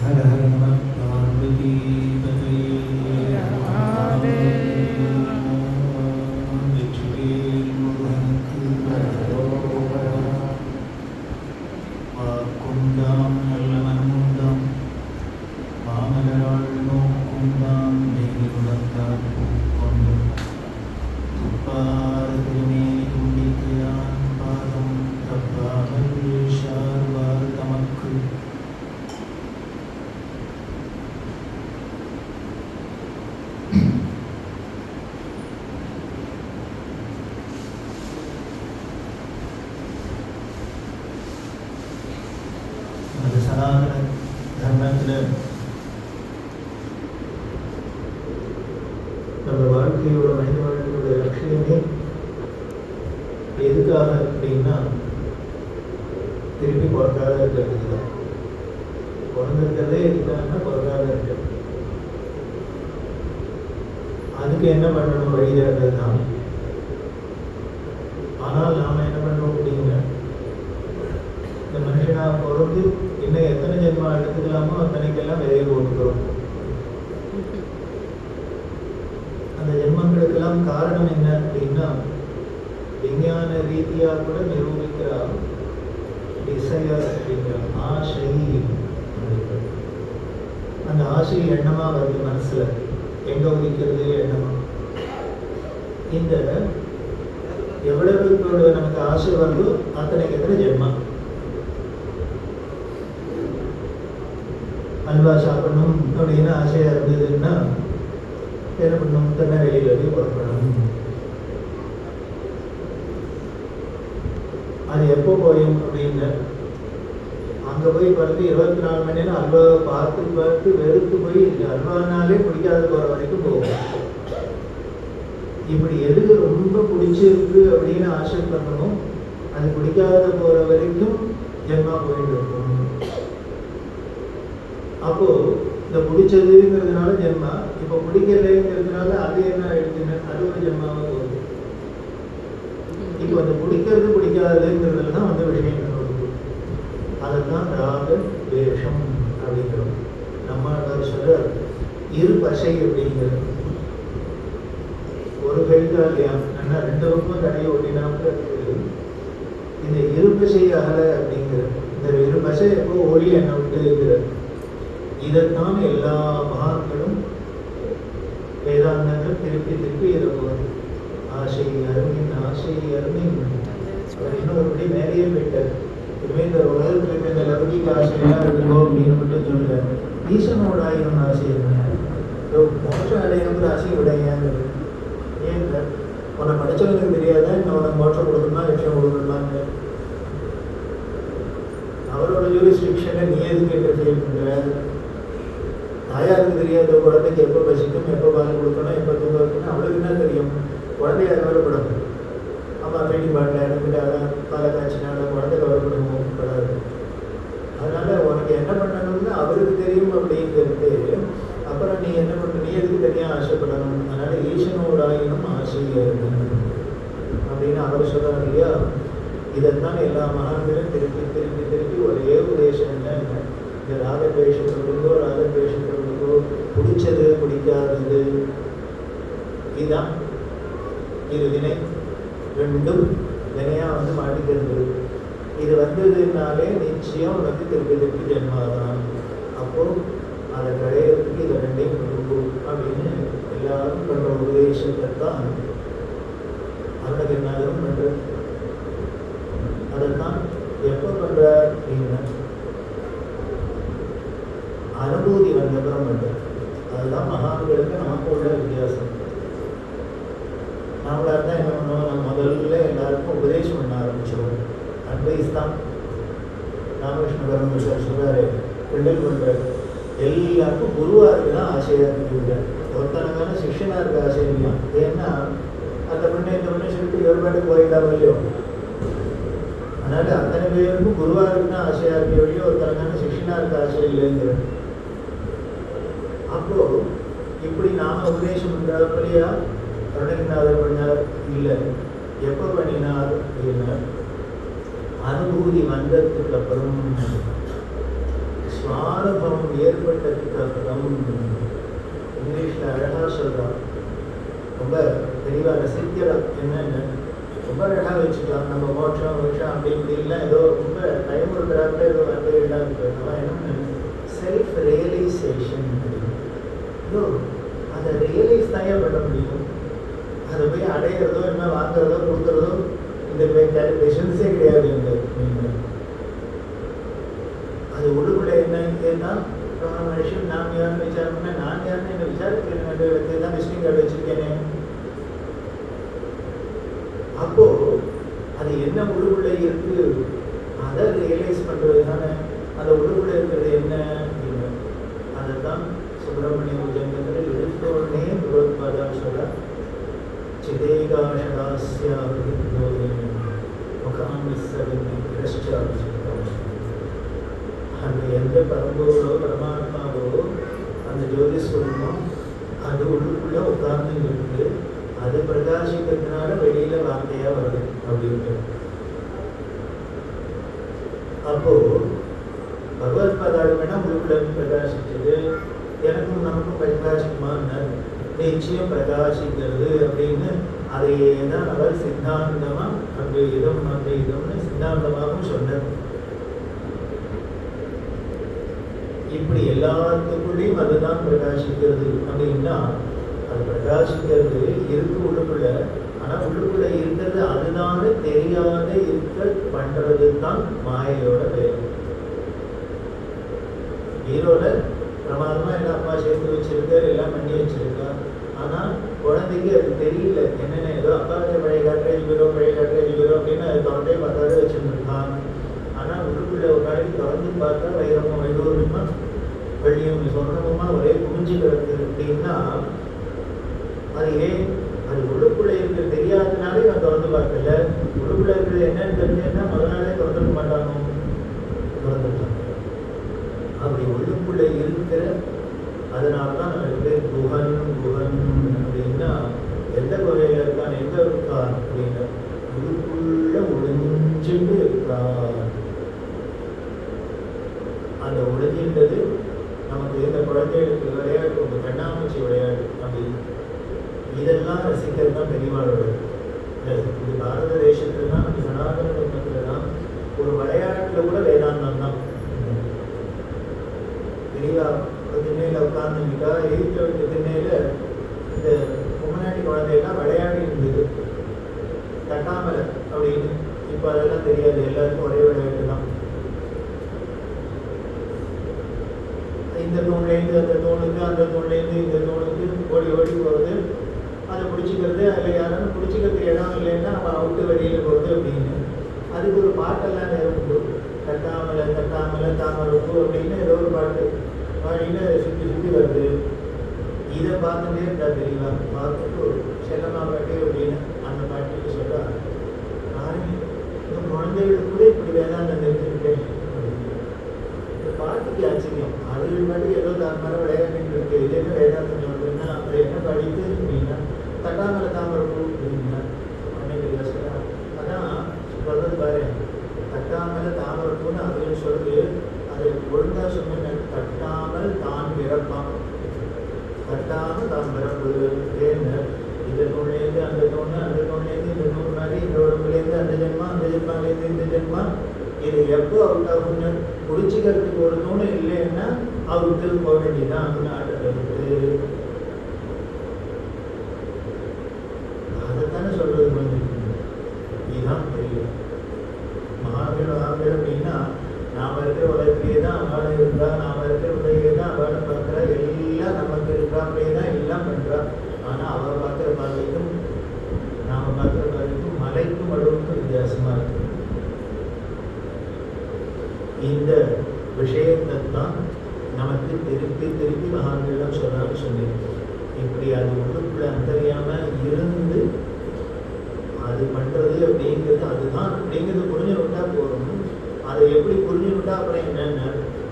ஹர ஹர நம பார்வதி பதையே வெற்றிவேல் முருகனுக்கு வாக்குண்டாம் நல்ல மனமுண்டாம் மாமலராள் நோக்குண்டாம் நெய்தி உணர்ந்தார் பூக்கொண்டு துப்பார திருமேனி துண்டிக்கையான் பாதம் தப்பாமல் ஷார்வார் தமக்கு அது சனாதன தர்மத்தில் நம்ம வாழ்க்கையோட மனித வாழ்க்கையோட லட்சியமே எதுக்காக அப்படின்னா திருப்பி பிறக்காத இருக்கிறது தான். பிறந்திருக்கிறதே எதுக்காகனா பிறக்காத இருக்கு. அதுக்கு என்ன பண்ணணும் வழிகாட்டுறது தான். ஆனால் நாம் என்ன பண்ணுறோம் அப்படின்னா இந்த மனுஷனாக பிறந்து இன்னும் எத்தனை ஜென்மா எடுத்துக்கலாமோ அத்தனைக்கெல்லாம் விதையை போட்டுக்கிறோம். அந்த ஜென்மங்களுக்கெல்லாம் காரணம் என்ன அப்படின்னா விஞ்ஞான ரீதியாக கூட நிரூபிக்கிறார். டிசையர் அப்படிங்கிற ஆசை. அந்த ஆசை எண்ணமா வருது மனசுல. எங்க உதிக்கிறது எண்ணமா. இந்த எவ்வளவு நமக்கு ஆசை வருதோ அத்தனைக்கு எத்தனை ஜென்மா. அல்வா சாப்பிடணும் அப்படின்னு ஆசையா இருந்ததுன்னா என்ன பண்ணணும்? திருநெல்வேலியில போய் புறப்படணும். அது எப்போ போயும் அப்படின்னு அங்கே போய் பார்த்து 24 மணி நேரம் அல்வாவை பார்த்து பார்த்து வெறுத்து போய் அல்வானாலே பிடிக்காத போகிற வரைக்கும் போகும். இப்படி எது ரொம்ப பிடிச்சிருக்கு அப்படின்னு ஆசைப்படணும், அது பிடிக்காத போகிற வரைக்கும் ஜென்மா போயிட்டு இருக்கும். அப்போ இந்த பிடிச்சதுங்கிறதுனால ஜென்மா, இப்போ பிடிக்கலைங்கிறதுனால அது என்ன ஆயிடுச்சுன்னு அது ஒரு ஜென்மாவை போகுது. இப்போ அந்த பிடிக்கிறது பிடிக்காதுங்கிறதுல தான் வந்து விஷயங்கள் வருது. அதுதான் ராக வேஷம் அப்படிங்கிறோம். நம்ம சொல்ற இரு பசை அப்படிங்கிறது ஒரு கழிதா இல்லையா, நல்லா 2 பக்கம் தடையை ஒட்டினாக்க இந்த இரு பசை அகல அப்படிங்கிறது. இந்த இரு பசை எப்போ ஒளி என்ன விட்டுங்கிறது. இதைத்தான் எல்லா மகான்களும் வேதாந்தங்கள் திருப்பி திருப்பி இதை போகுது. ஆசை அருமின் ஆசை அருமின் இன்னொருபடி மேலேயே போயிட்டார். இதுவே இந்த உலகத்தில் இருக்க இந்த லௌகிக ஆசையெல்லாம் இருக்கோ அப்படின்னு மட்டும் சொல்றாரு. ஈசனோட ஆயிரம் ஆசை என்ன? மோட்சம் அடையணுங்கிற ஆசை விடையாங்கிறது. ஏன் உன்னை படிச்சவனுக்கு தெரியாதான் இன்னும் உனக்கு மோட்சம் கொடுக்கணுமா லட்சம் கொடுக்கணுமான்னு அவரோட ஜூரிஸ்டிக்ஷனை நீ எதுக்கு இன்டர்ஃபியர் பண்ற? தாயாருக்கு தெரியாத குழந்தைக்கு எப்போ பசிக்கும், எப்போ பால் கொடுக்கணும், எப்போ தூங்க வைக்கணும் அவளுக்கு என்ன தெரியும்? குழந்தைய கவலைப்படும். அம்மா ஃபீடிங் பாட்டில் எடுத்துட்டாங்க, பாலை காய்ச்சினால குழந்தை கவலைப்படணும் படாது. அதனால உனக்கு என்ன பண்ணணும்னு அவருக்கு தெரியும் அப்படிங்கிறது. அப்புறம் நீ என்ன பண்ண, நீ எதுக்கு தனியாக ஆசைப்படணும்? அதனால ஈசனோட ஆயினும் ஆசையாக இருக்கணும் அப்படின்னு அவர் சொல்றாரு இல்லையா. இதைத்தான் எல்லா மகான்களும் திருப்பி திருப்பி திருப்பி ஒரே உபதேசம் என்ன, இந்த ராகத்வேஷத்தோடுக்கோ ராகத்வேஷத்தோடுக்கோ பிடிச்சது பிடிக்காதது இதுதான். இது வினை ரெண்டும் வினையாக வந்து மாட்டிக்கிறது. இது வந்ததுனாலே நிச்சயம் உனக்கு திருப்பி திருப்பி ஜென்மாதான். அப்போது அதை கடையிறதுக்கு இதை ரெண்டையும் கொடுக்கும் அப்படின்னு எல்லாரும் பண்ணுற உபதேசத்தை தான் அருணகிரிநாதரும் பண்ணுறது. அதைத்தான் எப்போ பண்ணுற அப்படின்னா அனுபூதி வந்தப்புறம் பண்ணுறது. அதுதான் மகான்களுக்கு நமக்கு உள்ள வித்தியாசம். நாமளாக இருந்தால் என்ன பண்ணுவோம், நம்ம முதல்ல எல்லாருக்கும் உபதேசம் பண்ண ஆரம்பிச்சிடுவோம். அட்வைஸ் தான். ராமகிருஷ்ண பரமஹம்சர் சொல்கிறாரு, கிண்டல் பண்ணுறாரு, எல்லாருக்கும் குருவாக இருக்குதான் ஆசையாக இருக்குது. ஒருத்தனக்கான சிஷ்யனாக இருக்க ஆசை இல்லையா. ஏன்னா அந்த பொண்ணு இந்த பொண்ணு சொல்லிட்டு எவ்வளோ போயிட்டாவோ இல்லையோ. அதனால் அத்தனை பேருக்கும் குருவாக இருக்குதான் ஆசையாக இருக்க வழியோ ஒருத்தனக்கான சிஷ்யனாக இருக்க ஆசை இல்லைங்கிற. அப்போது இப்படி நாம் உபதேசம் பண்ணுறப்படியா அருணகிரிநாதர் பண்ணார் இல்லை. எப்போ பண்ணினார் அப்படின்னா அனுபூதி வந்ததுக்கு அப்புறம் சுவானுபவம் ஏற்பட்டதுக்கு அப்புறம் இங்கிலீஷில் அழகாக சொல்கிறான், ரொம்ப தெளிவாக ரசிக்கலாம். என்னென்னு ரொம்ப அழகாக வச்சுக்கலாம். நம்ம மோட்சம் அப்படி இப்படிலாம் ஏதோ ரொம்ப டைம் இருக்கிறாங்க, ஏதோ வார்த்தைகள்லாம் இருக்குது. அவன் என்ன செல்ஃப் ரியலைசேஷன், ஐயோ அதை ரியலைஸ் தான் பண்ண முடியும். அதை போய் அடையிறதோ என்ன வாங்குறதோ கொடுக்குறதோ இந்த கேல்குலேஷன்ஸே கிடையாது. அது உள்ளுக்குள்ள என்ன இருக்குன்னா, மனுஷன் நான் யாருன்னு விசாரம் பண்ண, நான் யாருன்னு என்ன விசாரிக்கிறேன் தான் விசிட்டிங் கார்டு வச்சிருக்கேனே. அப்போ அது என்ன உள்ளுக்குள்ள இருக்கு அதை ரியலைஸ் பண்றது தானே. அந்த உள்ளுக்குள்ள இருக்கிறது என்ன, அதை தான் சுப்பிரமணிய பூஜங்கத்தில் எடுத்தோடனே பகவத்பாதா சொல்ல சிதேகாஷதாஸ்யா அந்த எந்த பரம்பொருளோ பரமாத்மாவோ அந்த ஜோதி ஸ்வரூபம் அது உள்ளுக்குள்ள உட்கார்ந்து இருக்கு. அது பிரகாசிக்கிறதுனால வெளியில வார்த்தையா வருது அப்படின்ட்டு. அப்போ பகவத்பாதாடு வேணா உள்ளுக்குள்ள பிரகாசிச்சது, எனக்கும் நமக்கும் பிரகாசிக்குமான்னு நிச்சயம் பிரகாசிக்கிறது அப்படின்னு அதையே தான் அவர் சித்தாந்தமா அத்வைதம்னு சித்தாந்தமாகவும் சொன்னார். இப்படி எல்லாத்துக்குள்ளேயும் அதுதான் பிரகாசிக்கிறது அப்படின்னா, அது பிரகாசிக்கிறது இருக்கு உள்ளுக்குள்ள. ஆனால் உள்ளுக்குள்ள இருக்கிறது அதுதான் தெரியாத இருக்க பண்றது தான் மாயையோட வேலை. ஹீரோல பிரமாதமா எல்லாம் அப்பா சேர்த்து வச்சிருக்காரு, எல்லாம் பண்ணி வச்சிருக்கா. ஆனால் குழந்தைக்கு அது தெரியல. என்னென்ன ஏதோ அப்பா வச்ச பழைய காட்ரேஜ் வரும் அப்படின்னு அது தொடர்ந்தே பார்த்தாலே வச்சுருந்துருக்கான். ஆனால் உள்ளுக்குள்ள ஒரு நாளைக்கு தொடர்ந்து பார்த்தா வைரமும் வைடூரியமா வெள்ளியும் சொன்னமுமா ஒரே குமிஞ்சு கிடக்கு அப்படின்னா, அது ஏன் அது உள்ளுக்குள்ள இருக்கிறது தெரியாதனாலே நான் தொடர்ந்து பார்க்கல. உள்ளுக்குள்ள இருக்கிறது என்னன்னு தெரிஞ்சேன்னா முதல் நாளே தொடர்ந்துக்க மாட்டானோ, தொடர்ந்துட்டான். அப்படி உள்ளுக்குள்ள இருக்கிற அதனால்தான் நம்மளுக்கு குஹன் அப்படின்னா எந்த குகையில இருக்கான், எங்க இருக்கான் அப்படின்னா உள்ளுக்குள்ள ஒளிஞ்சுட்டு இருக்கான். அந்த ஒளிஞ்சின்றது நமக்கு இந்த குழந்தைகளுக்கு விளையாட்டு, உங்க கண்ணாமூச்சி விளையாட்டு அப்படின்னு இதெல்லாம் ரசிக்கிறது தான் பெரியவாளோட. இது பாரத தேசத்துல தான், நம்ம சனாதன தர்மத்துல தான் ஒரு விளையாட்டுல கூட வேதாந்தம் தான். பெரியவா திண்ணையில் உட்கார்ந்துக்கிட்டா எதிர்த்து வைத்த திண்ணையில இந்த பொம்மநாட்டி குழந்தையெல்லாம் விளையாடி இருந்தது தட்டாமலை அப்படின்னு. இப்போ அதெல்லாம் தெரியாது, எல்லாருக்கும் ஒரே விளையாட்டு தான். இந்த தூண்லேருந்து அந்த தூணுக்கு, அந்த தூண்லேருந்து இந்த தூணுக்கு ஓடி போகிறது, அதை பிடிச்சிக்கிறது. அதில் யாரும் பிடிச்சிக்கிறதுக்கு இடம் இல்லைன்னா அவன் அவுட்டு வெளியில் போகிறது அப்படின்னு. அதுக்கு ஒரு பாட்டெல்லாம் உண்டு, தட்டாமலை தாமரைப்பூ அப்படின்னு ஏதோ ஒரு பாட்டு பாடின்னு சுற்றி வருது. இதை பார்த்துட்டே இருந்தா தெரியல. பார்த்துட்டு செல்லமா பாட்டு அப்படின்னு அந்த பாட்டுக்கு சொல்றா, நானும் இந்த குழந்தைகளுக்கு கூட இப்படி வேதாந்தம் தெரிஞ்சுருக்கேன். இந்த பாட்டுக்கு ஆச்சரியம். அதுகள் பாட்டு ஏதோ தான் மேலே விளையாட்டு இருக்கு. இது என்ன வேதாந்தம் சொல்றதுன்னா அது என்ன படித்து அப்படின்னா தட்டாமலை தாமரைப்பூ அப்படின்னா அன்னைக்கு யோசிக்கிறா. அதான் சொல்றது பாரு, தட்டாமலை தாமரைப்பூன்னு அதுன்னு சொல்லுது. அதை ஒழுங்கா சொன்ன தட்டாமல் தான் பிறப்பான், தட்டாமல் தான் பிறப்பது. ஏன்னு இந்த தூண்லேருந்து அந்த தூண், அந்த தூண்லேருந்து இந்த தூண் மாதிரி, இந்த உடம்புலேருந்து அந்த ஜென்மா, அந்த ஜென்மாலேருந்து இந்த ஜென்மா. இது எப்போ அவுட் ஆகும்னு குடிச்சிக்கிறதுக்கு ஒரு தூண் இல்லைன்னா அவுட்டு போக வேண்டியதான். அப்படின்னு ஆட்டத்தை அதைத்தானே சொல்றது வந்து இதுதான் தெரியும். மகாவீரம் அப்படின்னா நாம இருக்கிற உலகத்திலே தான் அவளும் இருக்கா, நாம இருக்கிற உலகிலே தான் அவளும் பார்க்குறா, எல்லாம் நமக்கு இருக்கிறாங்களே தான் எல்லாம் பண்றா. ஆனா அவள் பார்க்குற பார்வைக்கும் நாம பார்க்குற பார்வைக்கும் மலைக்கும் அளவுக்கும் வித்தியாசமா இருக்கு. இந்த விஷயத்தை தான் நமக்கு திருப்பி மகான்களிடம் சொன்னாலும் சொன்னேன். இப்படி அது உள்ளுக்குள்ள அந்தறியாம இருந்து அது பண்றது அப்படிங்கிறது அதுதான் அப்படிங்கிறது புரிஞ்சு விட்டா போறோம். அதை எப்படி புரிஞ்சு விட்டா அப்புறம் என்னென்ன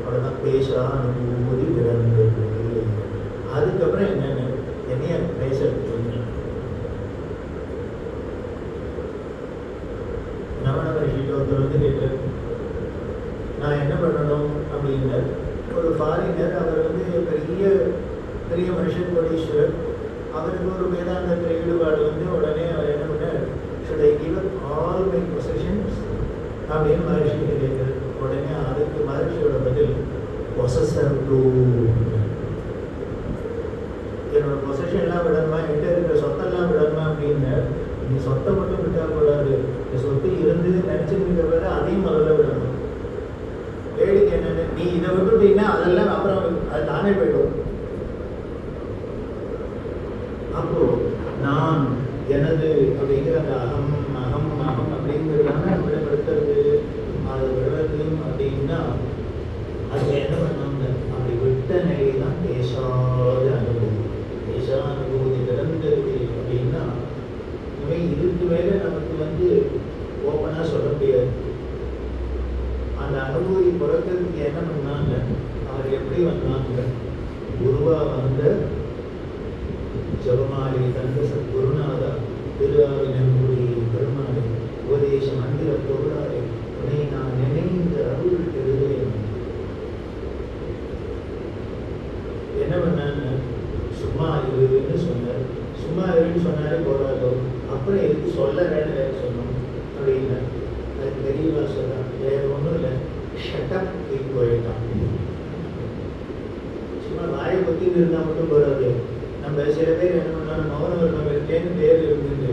அவ்வளோதான் பேசா அனுபூதி பிறந்தது. அதுக்கப்புறம் என்னென்ன என்னைய பேசுறது ரமண மகர்ஷிட்ட ஒருத்தர் வந்து கேட்டு நான் என்ன பண்ணணும் அப்படின்னு. ஒரு ஃபாரினர், அவர் வந்து பெரிய பெரிய மனுஷன், கோடீஸ்வரர். அவருக்கு ஒரு வேதாந்தத்தில் ஈடுபாடு வந்து உடனே அவர் என்ன பண்ணார், should I give up all my possessions அப்படின்னு மகர்ஷிக்கு கேட்குறது. உடனே அதுக்கு மகர்ஷியோட பதில், பொசஸர் டு, என்னோட பொசஷன்லாம் விடணுமா, என்கிட்ட இருக்கிற சொத்தெல்லாம் விடணுமா அப்படின்னு. நீ சொத்தை மட்டும் விட்டால் கூடாது, இந்த சொத்து இருந்தது நினச்சிட்டு விட அதையும் முதல்ல விடணும். வேடிக்கை என்னென்ன, நீ இதை விட்டுட்டீங்கன்னா அதெல்லாம் அப்புறம் அது தானே போயிடும். அப்போ நான் எனது அப்படிங்கிற அந்த அகம் அகம் அகம் அப்படிங்கிறதான விடப்படுத்துறது, அதை விடுறது அப்படின்னா அது என்ன பண்ணாங்க, அப்படி விட்ட நிலையை தான் தேசாத அனுபவம். தேசா அனுபவத்தை திறந்தது அப்படின்னா இவை இதுக்கு மேலே நமக்கு வந்து ஓப்பனாக சொல்ல முடியாது. அந்த அனுபவி பிறக்கிறதுக்கு என்ன பண்ணாங்க, அவர் எப்படி வந்தாங்க, குருவாக வந்த ஜபமாலை தந்த சத்குருநாதா திருவாவினங்குடி பெருமாளை உபதேச மந்திர பொருளாரை உன்னை நான் நினைந்த அருள் எழுதுவேன். என்ன பண்ணாங்க, சும்மா இருன்னு சொன்னார். சும்மா இருன்னு சொன்னாலே போராதோ, அப்புறம் எதுக்கு சொல்லறேன்னு வேற சொன்னோம் அப்படின்னு அதுக்கு தெரியவா சொல்றான். வேற ஒன்றும் இல்லை, ஷட்டப் போயிட்டான். சும்மா வாயை பற்றி இருந்தால் மட்டும் போராது. நம்ம சில பேர் என்ன பண்ணாலும் மௌனவர்ணம் இருக்கேன்னு பேர் இருந்துட்டு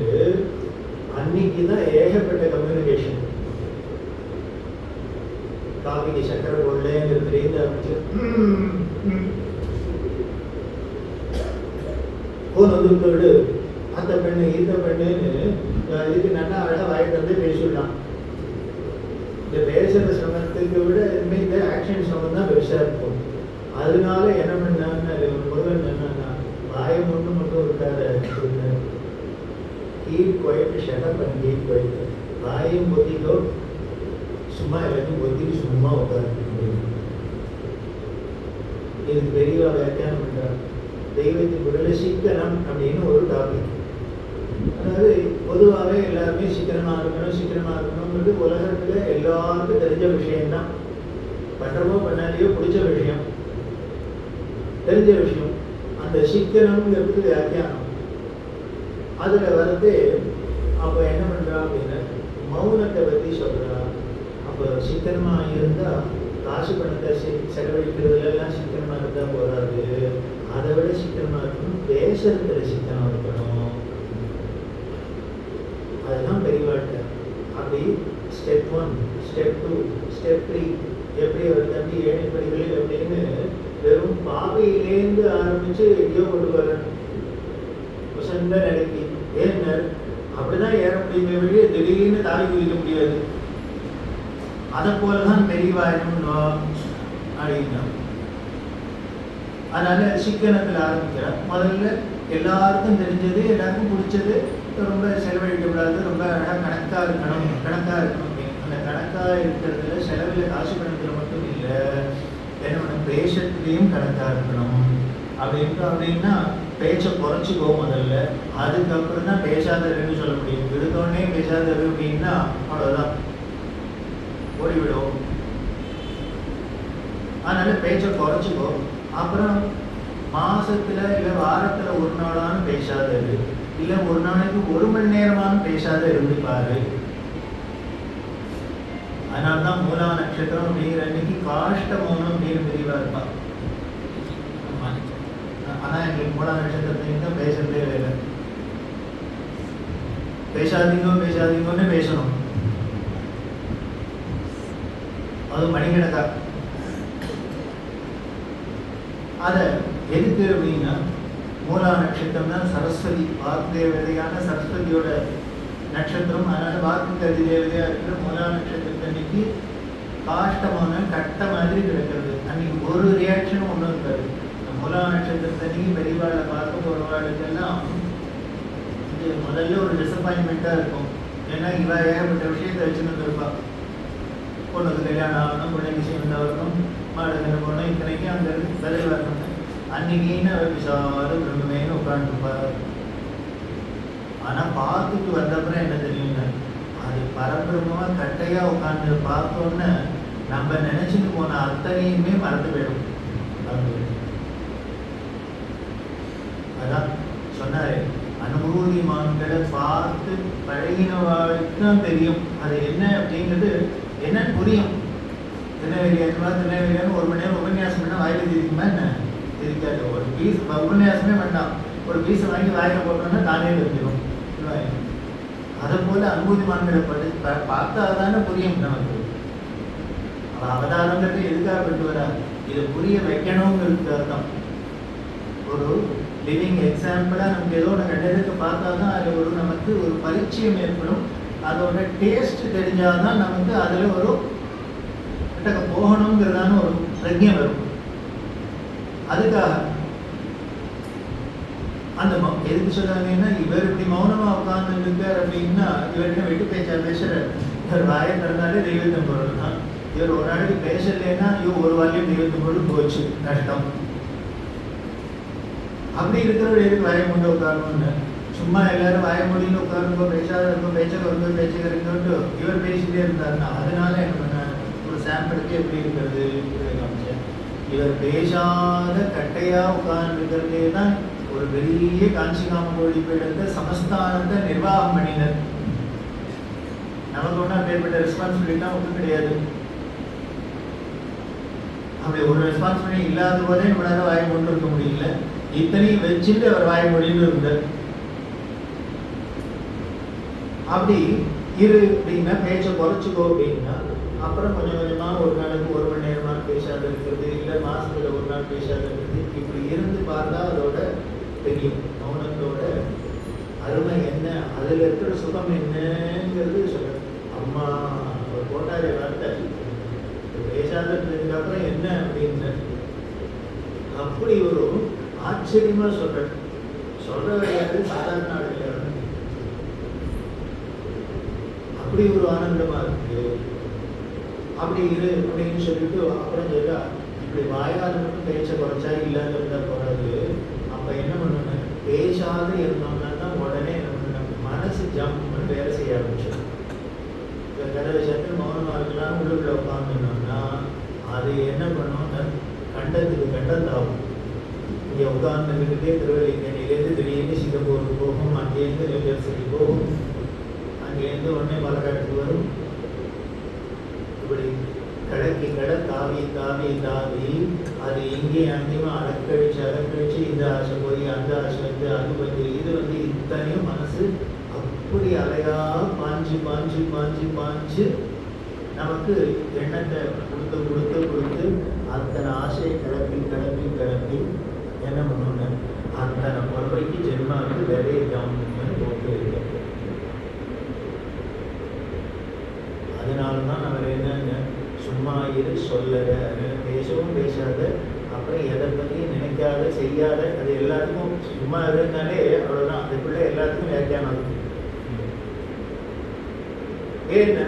அன்னைக்கு தான் ஏகப்பட்ட கம்யூனிகேஷன். காபிக்கு சக்கரை போடலேங்கிறதுலேருந்து ஆரம்பிச்சு போன் வந்து விடு, அந்த பெண்ணு இந்த பெண்ணுன்னு இதுக்கு நல்லா அழகாக வாய்ட்டு வந்து பேசிவிடலாம். இந்த பேசுகிற சிரமத்துக்கு விட இந்த ஆக்ஷன் சிரமம் தான் பெருசாக இருக்கும். அதனால என்ன பண்ணான்னு முதல் என்னன்னா, வாயம் ஒன்று மட்டும் இருக்காரு, keep quiet, shut up and keep quiet. வாயும் பொத்திக்கோ, சும்மா எல்லாத்தையும் பொத்திட்டு சும்மா உட்காரு. இதுக்கு பெரியவா வியாக்கியானம் பண்றார். தெய்வத்தின் குரல சிக்கனம் அப்படின்னு ஒரு டாபிக். அதாவது பொதுவாகவே எல்லாருமே சீக்கிரமாக இருக்கணும் சீக்கிரமாக இருக்கணும்ன்றது உலகத்தில் எல்லாருக்கும் தெரிஞ்ச விஷயம்தான். பண்ணுறமோ பண்ணாலேயோ பிடிச்ச விஷயம், தெரிஞ்ச விஷயம். அந்த சிக்கனம்ங்கிறது வியாக்கியானம். அதில் வந்து அப்போ என்ன பண்ணுறா அப்படின்னா, மௌனத்தை பற்றி சொல்கிறா. அப்போ சிக்கனமாக இருந்தால் காசு பணத்தை செலவழிக்கிறதுலாம் சிக்கனமாக இருந்தால் போகாது, அதை விட சிக்கனமாக இருக்கணும், பேசுறதுல சிக்கனம் இருக்கணும். அதுதான் பெரியவாட்ட. அப்படி ஸ்டெப் 1, ஸ்டெப் 2, ஸ்டெப் 3 எப்படி அவர் தம்பி ஏழைப்படிகளில் அப்படின்னு வெறும் பாவையிலேருந்து ஆரம்பித்து எங்கேயோ கொண்டு வரணும் உசந்த நிலைக்கு. ஏன்னா அப்படிதான் ஏற முடியுமே வெளியே திடீர்னு தாவி குதிக்க முடியாது. அதை போலதான் பெரியவாயணும்னோ அப்படின்னா. அதனால சிக்கனத்தில் ஆரம்பிக்கிறார். முதல்ல எல்லாருக்கும் தெரிஞ்சது, எல்லாருக்கும் பிடிச்சது, ரொம்ப செலவழிக்கப்படாது, ரொம்ப அழகாக கணக்காக இருக்கணும் அப்படின்னு. அந்த கணக்காக இருக்கிறதுல செலவில் காசு பணத்தில் மட்டும் இல்லை, என்ன பண்ணணும், பேசத்துலேயும் கணக்காக இருக்கணும் அப்படின்னா பேச்சை குறைச்சிக்கோ முதல்ல. அதுக்கப்புறம் தான் பேசாதருன்னு சொல்ல முடியும். எடுத்தோடனே பேசாதரு அப்படின்னா அவ்வளோதான், ஓடிவிடும். அதனால பேச்சை குறைச்சிக்கோ. அப்புறம் மாசத்துல இல்லை வாரத்துல ஒரு நாளானு பேசாதது, இல்லை ஒரு நாளைக்கு 1 மணி நேரமானு பேசாத இருந்துப்பாரு. அதனால்தான் மூலா நட்சத்திரம் அப்படிங்கிற அன்னைக்கு காஷ்ட மௌனம் அப்படின்னு பிரிவா இருப்பான். ஆனா எங்களுக்கு மூலா நட்சத்திரத்துக்கு பேசுறதே இல்லை. பேசாதீங்கன்னு பேசணும். அது மணிக்கணக்கா. அதை எதுக்கு அப்படின்னா, மூலா நட்சத்திரம் தான் சரஸ்வதி, வாக்கு தேவதையான சரஸ்வதியோட நட்சத்திரம். அதனால வாக்கு கதி தேவதையா இருக்கிற மூலா நட்சத்திரத்தன்னைக்கு காஷ்டமான கட்ட மாதிரி கிடக்கிறது. அன்னைக்கு ஒரு ரியாக்ஷனும் ஒன்றும் இருக்காது. மூலா நட்சத்திரத்தன்னைக்கு பெரியவாளை பார்க்க போறவாளுக்கெல்லாம் இது முதல்ல ஒரு டிசப்பாயின்மெண்ட்டாக இருக்கும். ஏன்னா இவ ஏகப்பட்ட விஷயத்தை வச்சுன்னு இருப்பா. பொண்ணுக்கு கல்யாணம் ஆகணும், பிள்ளைங்க சேர்ந்து வரணும், மாடுகிற போகணும், இத்தனைக்கு அங்கே இருந்து விலை வரணும். அன்னைக்குன்னு அவர் விசாலும் ரெண்டுமேனு உட்காந்துருப்பார். ஆனால் பார்த்துட்டு வந்தப்புறம் என்ன தெரியுங்க, அது பரபிரமமாக கட்டையாக உட்காந்து பார்த்தோன்னு நம்ம நினச்சிட்டு போன அத்தனையுமே மறந்து போயிடும். அதான் சொன்னாரு, அனுபூதிமான்களை பார்த்து பழகினவாளுக்கு தான் தெரியும் அது என்ன அப்படிங்கிறது என்னன்னு புரியும். திருநெல்வேலியான்னு ஒரு மணி நேரம் உபன்யாசம் பண்ணால் வாயில் தெரியுமா என்ன? தெரியாது. ஒரு பீஸ் உபன்யாசமே வேண்டாம், ஒரு பீஸை வாங்கி வாயில் போட்டோம்னா தானே தெரிஞ்சிடும். அதை போல அனுபூதிமான்களை பார்த்தா தானே புரியும் நமக்கு. அவதாரங்கிறது எதுக்காக கொண்டு வரா? இதை புரிய வைக்கணுங்கிறது அர்த்தம். ஒரு லிவிங் எக்ஸாம்பிளாக நமக்கு ஏதோ ஒன்று கண்டதுக்கு பார்த்தா தான் அதில் ஒரு நமக்கு ஒரு பரிச்சயம் ஏற்படும். அதோட டேஸ்ட் தெரிஞ்சாதான் நமக்கு அதில் ஒரு கிட்டக்க போகணுங்கிறதான ஒரு பிரஜை வரும். அதுக்காக அந்த எதுக்கு சொல்றாங்கன்னா, இவர் இப்படி மௌனமா உட்கார்ந்து இருக்கார் அப்படின்னா இவர்கிட்ட வெட்டு பேச்சா பேசுறாரு. இவர் வாயை திறந்தாலே தெய்வத்தின் பொருள் தான். இவர் ஒரு நாளைக்கு பேசலைன்னா ஒரு வாரியம் தெய்வத்தின் பொருள் போச்சு, கஷ்டம். அப்படி இருக்கிறவர் எதுக்கு வாயை கொண்டு உட்காரணும்னு? சும்மா எல்லாரும் வாய மொழின்னு உட்காருங்கோ, பேசாத இருக்கும், பேச்சுக்க இருக்கோன்ட்டு இவர் பேசிட்டே இருந்தாருன்னா அதனால என்ன பண்ணார்? ஒரு சாம்பிளுக்கு எப்படி இருக்கிறது காமிச்சேன். இவர் பேசாத கட்டையா உட்கார்ந்து இருக்கிறதே தான் ஒரு பெரிய காஞ்சி காமகோடி பீடத்தை சமஸ்தானத்தை நிர்வாகம் பண்ணினர். நமக்கு ஒன்றும் அப்பேற்பட்ட ரெஸ்பான்சிபிலிட்டிலாம் ஒன்றும் கிடையாது. அப்படி ஒரு ரெஸ்பான்சிபிலிட்டி இல்லாத போதே நம்மளால வாய கொண்டு இருக்க முடியல. இத்தனையும் வச்சுட்டு அவர் வாய மொழின்னு இருந்தார். அப்படி இரு அப்படின்னா பேச்சை குறைச்சிக்கோ அப்படின்னா அப்புறம் கொஞ்சம் கொஞ்சமாக ஒரு நாளுக்கு ஒரு மணி நேரமாக பேசாத இருக்கிறது, இல்லை மாதத்தில் ஒரு நாள் பேசாத இருக்கிறது. இப்படி இருந்து பார்த்தா அதோட தெரியும் மௌனத்தோட அருமை என்ன, அதில் இருக்கிற சுகம் என்னங்கிறது சொல்ல. அம்மா ஒரு போட்டாரே வார்த்தை பேசாத இருக்கிறதுக்கு அப்புறம் என்ன அப்படின்னு அப்படி ஒரு ஆச்சரியமாக சொல்ற விளையாட்டு சாதாரண ஆள் இல்லை. அப்படி ஒரு ஆனந்தமா இருக்கு. அப்படி இரு அப்படின்னு சொல்லிட்டு அப்புறம் சொல்ல, இப்படி வாயால் மட்டும் பேச்ச குறைச்சா இல்லாத இருந்தா போறாது. அப்ப என்ன பண்ணணும்? பேசாத இருந்தோம்னா தான் உடனே என்ன பண்ணணும்? மனசு ஜம்னு வேலை செய்ய ஆரம்பிச்சிடும். கதை சட்டு மௌனமா இருக்கலாம், உள்ளுக்குள்ள உட்காந்துனோம்னா அது என்ன பண்ணோம்னா கண்டத்துக்கு கண்டத்தாகும். இங்கே உட்கார்ந்துக்கிட்டே திருவள்ளிக்கேணிலேருந்து திடீர்னு சிங்கப்பூருக்கு போகும், அங்கேருந்து நியூஜெர்சிக்கு போகும், அங்கேருந்து உடனே பாலக்காட்டுக்கு வரும். இப்படி கடக்கி தாவி தாவி தாவி அது இங்கே அங்கேயுமா அலக்கழிச்சு இந்த ஆசை போய் அந்த ஆசை வந்து அது வந்து இது வந்து இத்தனையும் மனசு அப்படி அலையா பாஞ்சு நமக்கு எண்ணத்தை கொடுத்து அத்தனை ஆசையை கிளப்பி என்ன பண்ணணுங்க? அத்தனை பொறுமைக்கு ஜென்மாவுக்கு வேலையை கவனிக்கணும்னு போட்டு இருக்கோம். அதனால்தான் அவர் என்னங்க சும்மா இரு சொல்லற, பேசவும் பேசாத, அப்புறம் எதை பற்றியும் நினைக்காத செய்யாத, அது எல்லாத்துக்கும் சும்மா இருந்தாலே அவ்வளோதான். அதுக்குள்ளே எல்லாத்துக்கும் வியாக்கியானம் இருக்கு. ஏன்னா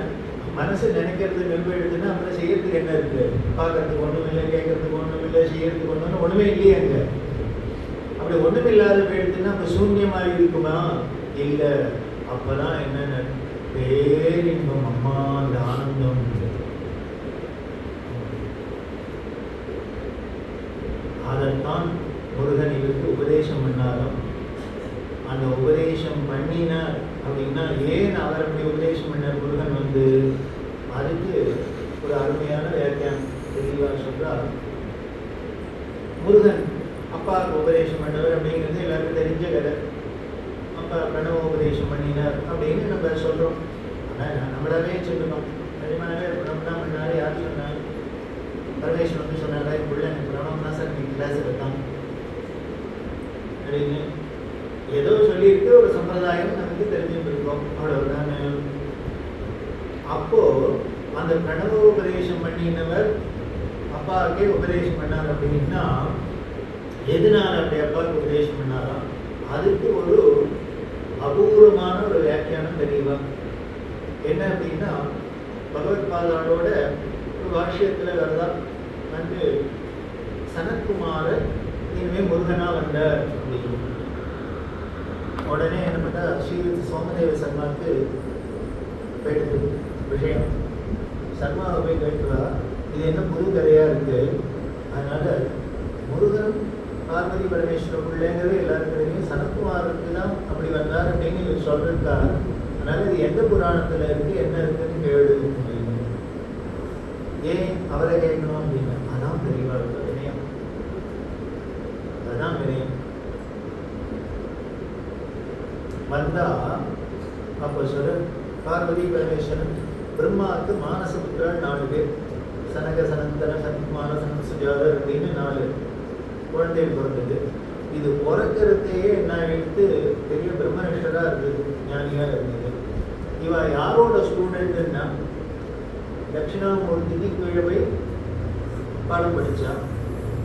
மனசு நினைக்கிறது நெருப்பு எடுத்துன்னா அப்புறம் செய்யறதுக்கு என்ன இருக்கு? பார்க்கறதுக்கு ஒன்றும் இல்லை, கேட்கறதுக்கு ஒன்றும் இல்லை, செய்யறதுக்கு ஒன்றுமே இல்லையே. அங்க அப்படி ஒன்றுமில்லாத போயிடுதுன்னா அப்போ சூன்யமாக இருக்குமா? இல்லை. அப்பதான் என்னென்ன பேரின்பம், அம்மா அந்த ஆனந்தம். அதைத்தான் முருகன் இவருக்கு உபதேசம் பண்ணாலும் அந்த உபதேசம் பண்ணினார் அப்படின்னா ஏன் அவர் அப்படி உபதேசம் பண்ணார் முருகன் வந்து அதுக்கு ஒரு அருமையான வியாக்கியானம் தெளிவாக சொல்றார். முருகன் அப்பாவுக்கு உபதேசம் பண்ணவர் அப்படிங்கிறது எல்லாருக்கும் தெரிஞ்ச கதை. அப்பா பிரணவ உபதேசம் பண்ணினார் அப்படின்னு நம்ம சொல்றோம். ஆனால் நம்மளாவே சொல்லணும், நிஜமானவே பிரணவம் பண்ணாரு. யார் சொன்னார்? பரமேஸ்வரன் வந்து சொன்னாரா, இப்படி எனக்கு பிரணவம் தான் சார் நீங்கள் கிளாஸ் எடுத்தான் அப்படின்னு ஏதோ சொல்லியிருக்கு. ஒரு சம்பிரதாயம் நமக்கு தெரிஞ்சுருக்கோம், அவ்வளவுதானே. அப்போ அந்த பிரணவ உபதேசம் பண்ணினவர் அப்பாவுக்கே உபதேசம் பண்ணார் அப்படின்னா எதனால அப்படி அப்பாவுக்கு உபதேசம் பண்ணாரா? அதுக்கு ஒரு அபூர்வமான ஒரு வியாக்கியானம் தெரியவா. என்ன அப்படின்னா பகவத்பாதாவோட ஒரு வாஷ்யத்தில் வரதா வந்து சனத்குமார் இனிமே முருகனா வந்தார் அப்படின்னு உடனே என்ன பண்ணா ஸ்ரீ சோமதேவ சர்மாவுக்கு போயிட்டு விஷயம். சர்மாவை போய் கேட்குறா, இது என்ன புது கதையாக இருக்குது, அதனால் முருகன் பார்வதி பரமேஸ்வர பிள்ளைங்கிறது எல்லாருக்கும் தெரியும். சனத்குமாருக்கு தான் அப்படி வந்தார் அப்படின்னு இவர் சொல்லிருக்காரு. அதனால இது எந்த புராணத்துல இருக்கு, என்ன இருக்குன்னு கேடு அப்படின்னு. ஏன் அவரை கேட்கணும் அப்படின்னா அதான் பெரியவாளுக்கு வினயம், அதுதான் வினயம். வந்தா அப்போ சொல்ற பார்வதி பரமேஸ்வரன் பிரம்மாவுக்கு மானசபுத்திரன் 4 பேர், சனக சனந்தன மானசன் சுஜாதர் அப்படின்னு 4 குழந்தைகள் பிறந்தது. இது பிறக்கிறதையே என்ன எடுத்து பெரிய பிரம்மனிஷ்டரா இருந்தது, ஞானியா இருந்தது. இவ யாரோட ஸ்டூடெண்ட்னா தட்சிணாமூர்த்திக்கு கீழே போய் பாடம் படிச்சா.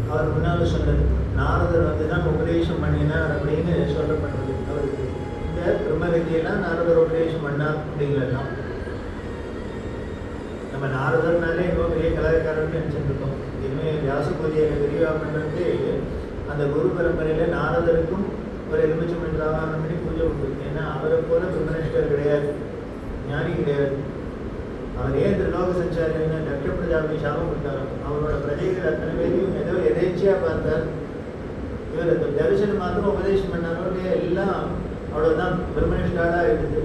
அவர் முன்னால சொன்னது நாரதர் வந்து தான் உபதேசம் பண்ணினார் அப்படின்னு சொல்லப்பட்டது. அவருக்கு இந்த பிரம்ம வித்தியெல்லாம் நாரதர் உபதேசம் பண்ணார் அப்படிங்கிறலாம். நம்ம நாரதர்னாலே இன்னும் பெரிய கலாக்காரன்னு நினைச்சிருக்கோம். இனிமேல் வியாச பூஜையை விரிவா பண்ணுறது அந்த குரு பரம்பரையில நாரதருக்கும் ஒரு எலுமிச்சம் ராமாயணம் பண்ணி பூஜை உண்டு. ஏன்னா அவரை போல பிரம்மனிஷ்டர் கிடையாது, ஞானி கிடையாது. அவர் ஏன் திருலோக சஞ்சாரின்னு தட்ச பிரஜாபதி சாபம் கொடுத்தாரோ, அவரோட பிரஜைகள் அத்தனை பேரையும் ஏதோ எதேச்சியா பார்த்தார். இவர் அந்த தரிசனம் மாத்திரம் உபதேசம் பண்ணாரோ எல்லாம் அவ்வளோதான் பிரம்மனிஷ்டாடா இருக்குது.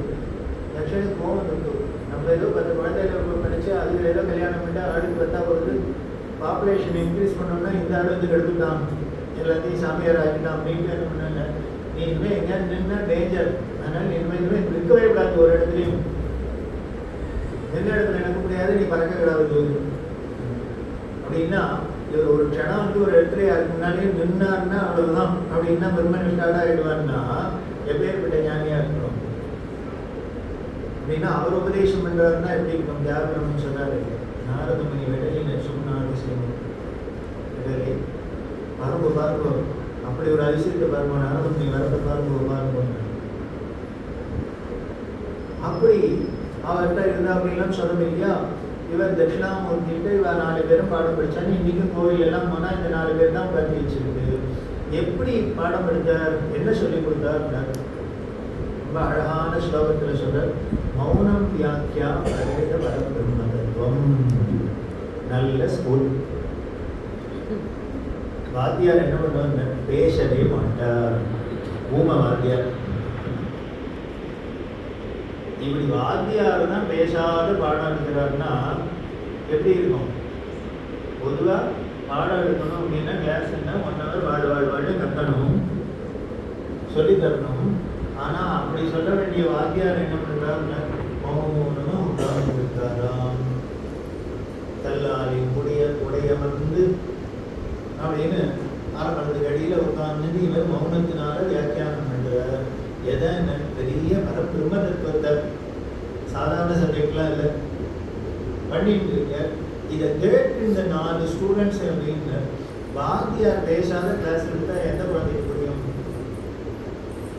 தட்சனுக்கு கோபம் இருக்கு. நம்ம ஏதோ 10 குழந்தைகள் படிச்சு அது ஏதோ கல்யாணம் பண்ணி ஆளுக்கு 10 பொழுது பாப்புலேஷன் இன்க்ரீஸ் பண்ணோம்னா இந்த ஆள் வந்து எடுத்துட்டான், எல்லாத்தையும் சாமியார் ஆகிட்டான் அப்படின்னு என்ன பண்ணல. நீ இனிமேல் எங்கேயாவது நின்னா டேஞ்சர், அதனால நீ இனிமேல் நிற்கவே கூடாது ஒரு இடத்துலையும். எந்த இடத்துல நடக்க முடியாது, நீ பறக்க கிடாது அப்படின்னா. இவர் ஒரு க்ஷணம் வந்து ஒரு இடத்துல யாருக்கு முன்னாலேயும் நின்னார்னா அவ்வளவுதான் அப்படின்னா பிரம்மனிஷ்டாடா ஆயிடுவான்னா எப்பேற்பட்ட ஞானியா இருக்கணும் அப்படின்னா. அவர் உபதேசம் பண்றாருன்னா எப்படி இருக்கும்? தியாகரம்னு சொன்னாரு, நாரதமுனி விடலை சொன்னாரு செய்யணும் விடலை பாருங்க பாருங்க, அப்படி ஒரு அதிசயத்தை பாருங்க, நாரதமுனி வரத்தை பாருங்க பாருங்க. அப்படி அவர்கிட்ட இருந்தா அப்படின்லாம் சொல்லணும் இல்லையா. இவர் தட்சிணாமூர்த்திகிட்ட இவ 4 பேரும் பாடம் படிச்சான்னு இன்னைக்கும் கோவில் எல்லாம் போனா இந்த 4 பேர் தான் உட்காந்து வச்சிருக்கு. எப்படி பாடம் படித்தார், என்ன சொல்லி கொடுத்தார்? ரொம்ப அழகான ஸ்லோகத்துல சொல்ற மௌனம் வியாக்கியா பிரவேத பரபிரம்ம தத்துவம். நல்ல ஸ்கூல் வாத்தியார் என்ன பண்ணுவாங்க, பேசவே மாட்டார், ஊம வாத்தியார். இப்படி வாத்தியார் தான் பேசாத பாடம் எடுக்கிறாருன்னா எப்படி இருக்கும்? பொதுவா பாடம் எடுக்கணும் அப்படின்னா கிளாஸ் என்ன 1 hour வாழ் கட்டணும், சொல்லி தரணும். ஆனா அப்படி சொல்ல வேண்டிய வாத்தியார் என்ன பண்றாருன்னா மௌனமா உட்கார்ந்து இருக்காராம். கல்லாலின் உடைய வந்து அப்படின்னு ஆரம்பத்துக்கு அடியில உட்கார்ந்து இவர் மௌனத்தினால வியாக்கியானம் பண்றார். எதை பெரிய பிரம்ம தத்துவத்தை சாதாரண சப்ஜெக்ட்லாம் இல்லை பண்ணிட்டு இருக்க. இதை கேட்டு இந்த 4 ஸ்டூடெண்ட்ஸ் அப்படின்னு வாத்தியார் பேசாத கிளாஸ் எடுத்தா எந்த குழந்தைக்கு புரியும்?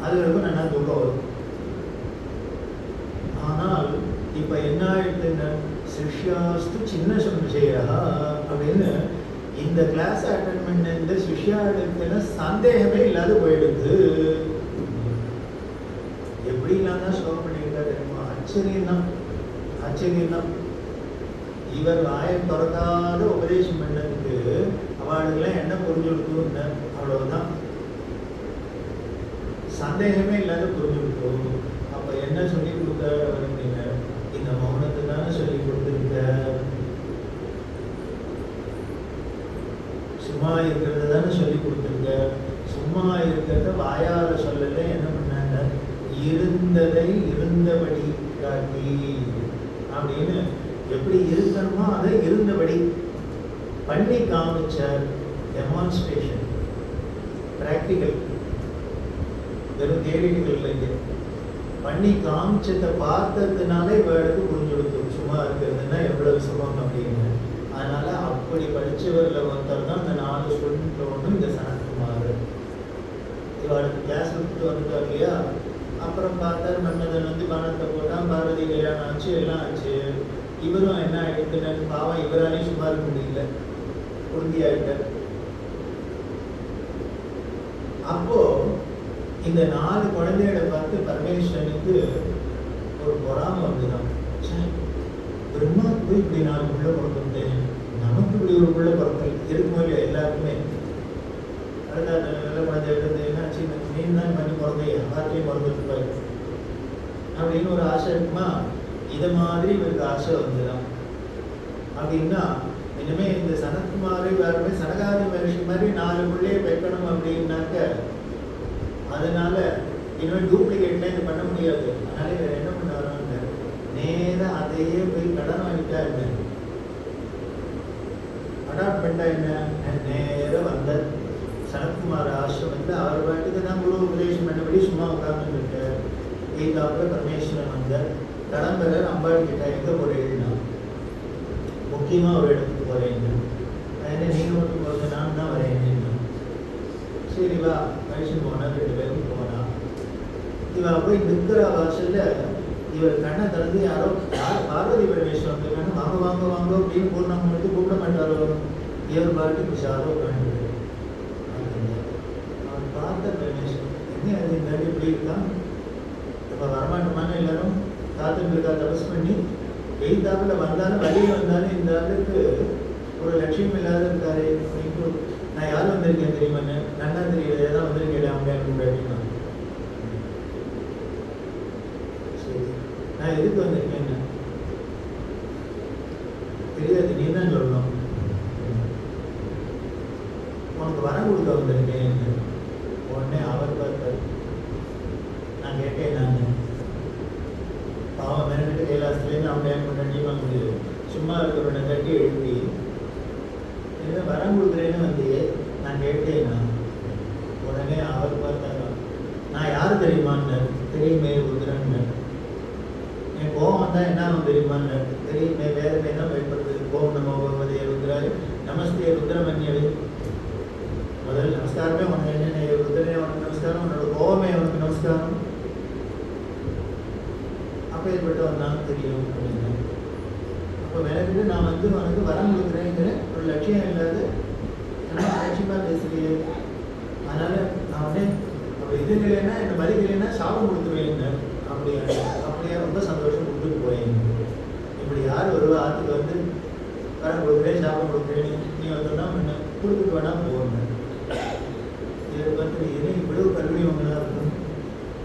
அது வரைக்கும் நல்லா தூக்கம் வரும். ஆனால் இப்ப என்ன ஆயிடுதுன்னு சிஷ்யாஸ்து சின்ன சம்சயா அப்படின்னு இந்த கிளாஸ் அட்டெண்ட் பண்ண இந்த சிஷ்யாளுக்கு சந்தேகமே இல்லாத போயிடுது. எப்படிலாம் தான் ஸ்லோகம் பண்ணியிருக்காரு, ஆச்சரியம் தான். இவர் வாயம் திறக்காத உபதேசம் பண்ணதுக்கு அவளுக்கெல்லாம் என்ன புரிஞ்சுடுத்து, அவ்வளவுதான், சந்தேகமே இல்லாத புரிஞ்சுடுத்து. அப்ப என்ன சொல்லி கொடுத்தாரு அவருக்கு? இந்த மௌனத்தை தானே சொல்லி கொடுத்துருக்க. சும்மா இருக்கிறத தானே சொல்லி கொடுத்துருக்க. சும்மா இருக்கிறத வாயால சொல்லல, என்ன பண்ணாங்க, இருந்ததை இருந்தபடி காட்டி அப்படின்னு. எப்படி இருக்கணுமோ அதை இருந்தபடி பண்ணி காமிச்சார். டெமான்ஸ்ட்ரேஷன், பிராக்டிக்கல், வெறும் தேடிகள் இல்லைங்க. பண்ணி காமிச்சதை பார்த்ததுனால இவளுக்கு புரிஞ்சுடுத்து சும்மா இருக்கிறதுனா எவ்வளவு சுகம் அப்படின்னு. அதனால அப்படி படிச்சவர்ல ஒருத்தர் தான் இந்த 4 ஸ்டூடெண்ட்ல ஒன்று இந்த சனத்குமார். இவளுக்கு கிளாஸ் விட்டு வந்துட்டார் இல்லையா. அப்புறம் பார்த்தார், மன்னதன் வந்து பணத்தை போட்டான், பாரதி கல்யாணம் ஆச்சு, எல்லாம் ஆச்சு. இவரும் என்ன ஆயிடுத்துன்னு பாவம், இவராலையும் சும்மா இருக்க முடியல, உறுதி ஆயிட்டார். அப்போ இந்த 4 குழந்தைகளை பார்த்து பரமேஸ்வரனுக்கு ஒரு பொறாம வந்துதான். பிரம்மாவுக்கு போய் இப்படி 4 பிள்ளை பிறந்தேன், நமக்கு இப்படி ஒரு பிள்ளை பிறந்தல் இருக்குமோ இல்லையா எல்லாருக்குமே. அடுத்த நல்ல குழந்தை எடுத்து என்னாச்சு, நீ தான் பண்ணி பிறந்தைய எல்லாத்தையும் பிறந்துருப்பாரு அப்படின்னு ஒரு ஆசை இருக்குமா? இதை மாதிரி இவருக்கு ஆசை வந்துடும். அப்படின்னா இனிமே இந்த சனத்குமாரை வேறுமே சனகாதி மகிழ்ச்சி மாதிரி 4 பிள்ளையை வைக்கணும் அப்படின்னாக்க அதனால இனிமேல் டூப்ளிகேட்ல இது பண்ண முடியாது. அதனால இவர் என்ன பண்ணாருன்னு நேரம் அதையே போய் கடன் வாங்கிட்டா என்ன, அடாப்ட் பண்ணிட்டா என்ன, நேரம் வந்த சனத்குமார் ஆசிரமத்தில் அவர் பாட்டுக்கு தான் குரு உபதேசம் பண்ணபடி சும்மா உட்கார்ந்து இருக்கார். எய்தாப்புல பரமேஸ்வரன் வந்த கடம்பரை அம்பாள் கிட்ட எங்கே போறேன்னா முக்கியமாக ஒரு இடத்துக்கு போறேன். என்ன நீங்கள் மட்டும் போகிறது, நான் தான் வரேன். சரி வா கழிச்சுன்னு போனா 2 பேரும் போனா. இவன் போய் நிற்கிற வாசல்ல இவர் கண்ணை திறந்து யார் பார்வதி பரமேஸ்வரன் வந்திருக்காங்க, வாங்க வாங்க வாங்க அப்படின்னு பூர்ணம் எடுத்து கூப்பிட மாட்டாரோ. இவர் பாட்டுக்கு விசாரம் உட்காந்து அவன் பார்த்த பரமேஸ்வரன் என்ன அது இந்த இப்படி இருக்கான், இப்போ வரமாட்டோமான எல்லாரும் காத்துட்டு இருக்கா தபஸ் பண்ணி. எய்தாப்பில் வந்தாலும் வழியில் வந்தாலும் இந்த ஆளுக்கு ஒரு லட்சியம் இல்லாத இருக்காரு. நான் யார் வந்திருக்கேன் தெரியுமான்னு, நல்லா தெரியல, ஏதாவது வந்திருக்கேன் அப்படின்னா சரி நான் எதுக்கு வந்திருக்கேன்னு தெரியாது, நீ தான் சொல்லணும். உனக்கு வரம் கொடுக்க வந்திருக்கேன். உடனே அவர் பார்த்தார். நான் கேட்டேன், நான் பாவம் மெனக்கிட்டு கைலாசத்துலேருந்து அவன் ஏன் பண்ணி வாங்க சும்மா இருக்கிறவனை கட்டி எழுப்பி என்ன வரம் கொடுக்குறேன்னு வந்து நான் கேட்டேன்னா. உடனே அவர் பார்த்தாங்க, நான் யார் தெரியுமான்னு, தெரியுமே ருத்ரன்னு. என் கோபம் வந்தால் என்ன ஆகும் தெரியுமான்னு, தெரியுமே வேதமே தான் பயப்படுறது. கோபம் நமோ பகவதே ருத்ராய் நமஸ்தே ருத்ரமன்யவே. முதல் நமஸ்காரமே உனக்கு என்ன, ருத்ரனே உனக்கு நமஸ்காரம், உன்னோட கோபமே உனக்கு நமஸ்காரம். அப்பேற்பட்டவன் தான் தெரியும் அப்படின்னு. அப்போ விளக்கிட்டு நான் வந்து உனக்கு வரம் கொடுக்குறேங்கிற ஒரு லட்சியம் இல்லாத லட்சியமாக பேசுகிறேன். அதனால நான் உடனே அப்போ இது இல்லைன்னா என்னை மதிக்கலைன்னா சாபம் கொடுத்துருவேன். அப்படியே ரொம்ப சந்தோஷம் கொடுத்துட்டு போயேன். இப்படி யார் வருவா ஆற்றுக்கு வந்து வரம் கொடுக்குறேன் சாபம் கொடுக்குறேன், நீ வந்தோன்னா முன்ன கொடுத்துட்டு வேணா போகணும். இதுக்கு வந்து இது இவ்வளவு கல்வி ஒன்றா இருக்கும்.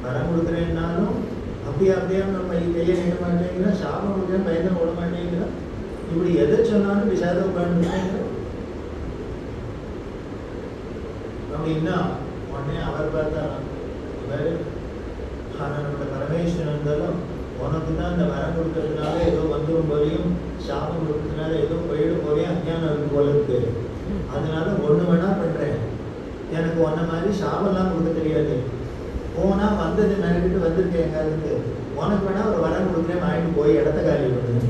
வரம் கொடுக்குறேன்னாலும் அப்படியே நம்ம கையை நீட்ட மாட்டேங்கிறோம், சாபம் கொடுக்குறேன் பயந்து ஓட மாட்டேங்கிறோம். இப்படி எதை சொன்னாலும் விசாரம் உட்காந்துருக்கேங்கிறோம் அப்படின்னா. உடனே அவர் பார்த்தா வேறு நம்மளோட பரமேஸ்வரன் இருந்தாலும் உனக்கு தான் இந்த வரம் கொடுக்கறதுனால ஏதோ வந்துடும் போலையும் சாபம் கொடுக்கறதுனால ஏதோ போயிடும் போலையும் அஞ்ஞானம் இருக்கு போல இருக்கு. அதனால ஒன்று வேணா பண்ணுறேன், எனக்கு ஒன்றை மாதிரி சாபம்லாம் கொடுக்க தெரியாது. போனால் வந்தது நினைக்கிட்டு வந்திருக்கேன் எங்காருக்கு, உனக்கு வேணா ஒரு வரம் கொடுக்குறேன் வாங்கிட்டு போய் இடத்த காலி பண்ணுது.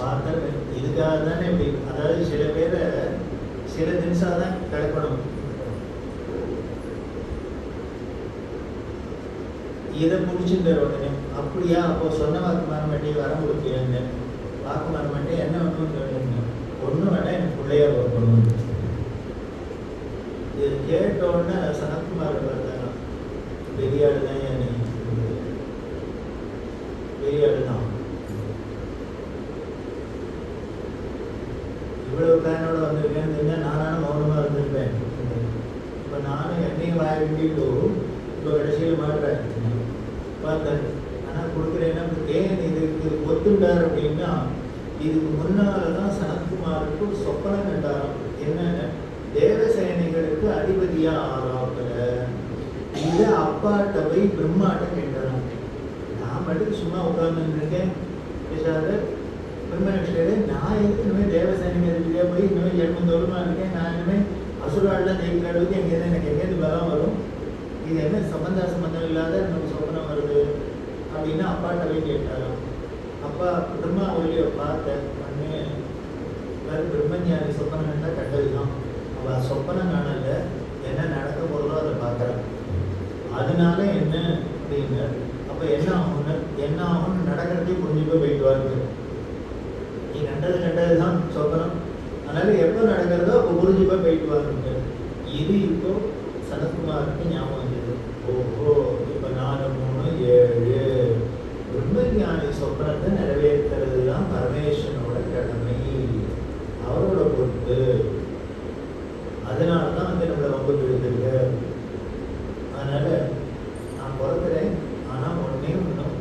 பார்த்தா இதுக்காக தானே இப்படி, அதாவது சில பேரை சில தினசாக தான் கிடைக்கணும். இதை முடிச்சுட்டு உடனே அப்படியா அப்போ சொன்ன வாக்கு மாற மாட்டேன் வரம் கொடுக்கிறேன்னு வாக்கு மாற மாட்டேன் என்ன ஒன்றும் சொல்லுங்க, ஒன்றும் வேணா எனக்கு பிள்ளையா வரணும். இது கேட்டோடனே சனத்குமார் பார்த்தாங்க, பெரிய ஆள் தான் என்னை, பெரிய ஆள் தான் இவ்வளவு பிளானோட வந்திருக்கேன்னு தெரிஞ்சா நானும் மௌனமாக இருந்திருப்பேன். இப்போ நானும் என்னையும் வாங்கிட்டு இப்போ கடைசியில் மாட்டுறேன் பார்த்தேன். ஆனால் கொடுக்குறேன்னா ஏன் இதுக்கு ஒத்துண்டார் அப்படின்னா, இதுக்கு முன்னால தான் சனத்குமாருக்கு ஒரு சொப்பனம் கண்டாராம். என்னென்ன தேவசேனைகளுக்கு அதிபதியா ஆறாப்புல இதை அப்பாட்ட போய் பிரம்மாட்ட கேட்டாராம். நான் மட்டும் சும்மா உட்கார்ந்துருக்கேன் பேசாத பிரம்மேஸ்வரே, நான் எதுக்கு இனிமேல் தேவசேனைக்கு அதிபதியா போய் இனிமேல் ஜென்மந்தோறுமா இருக்கேன், நான் இனிமேல் அசுராலாம் ஜெயிக்கிற அளவுக்கு எங்கேருந்து எனக்கு எங்கேருந்து பலம் வரும், இது என்ன சம்பந்தம் இல்லாத நமக்கு சொப்பனம் வருது அப்படின்னு அப்பாட்ட போய் கேட்டாராம். அப்பா பிரம்மா ஒளியை பார்த்த உடனே பிரம்மஞானி சொப்பனம் கண்டா கண்டது தான். அவள் சொப்பனம் காணல, என்ன நடக்க போகிறதோ அதை பார்க்குறான். அதனால என்ன அப்படின்னு அப்போ என்ன ஆகும்னு நடக்கிறதையும் புரிஞ்சு போயிட்டு வாருங்க. நீ கண்டது தான் சொப்பனம், அதனால எப்போ நடக்கிறதோ அப்போ புரிஞ்சு போயிட்டு வாருங்க. இது இப்போ சனத்குமாருக்கு ஞாபகம் வந்தது. ஓஹோ, இப்போ 4, 3, 7 பிரம்மஞானி சொப்பனத்தை நிறைவேற்றுறது தான் பரமேஸ்வரனோட கடமை, அவரோட பொறுத்து. அதனால கௌதம் எழுதுங்க. அதனால நான் பிறக்கிறேன், ஆனால் ஒன்றே ஒன்றும்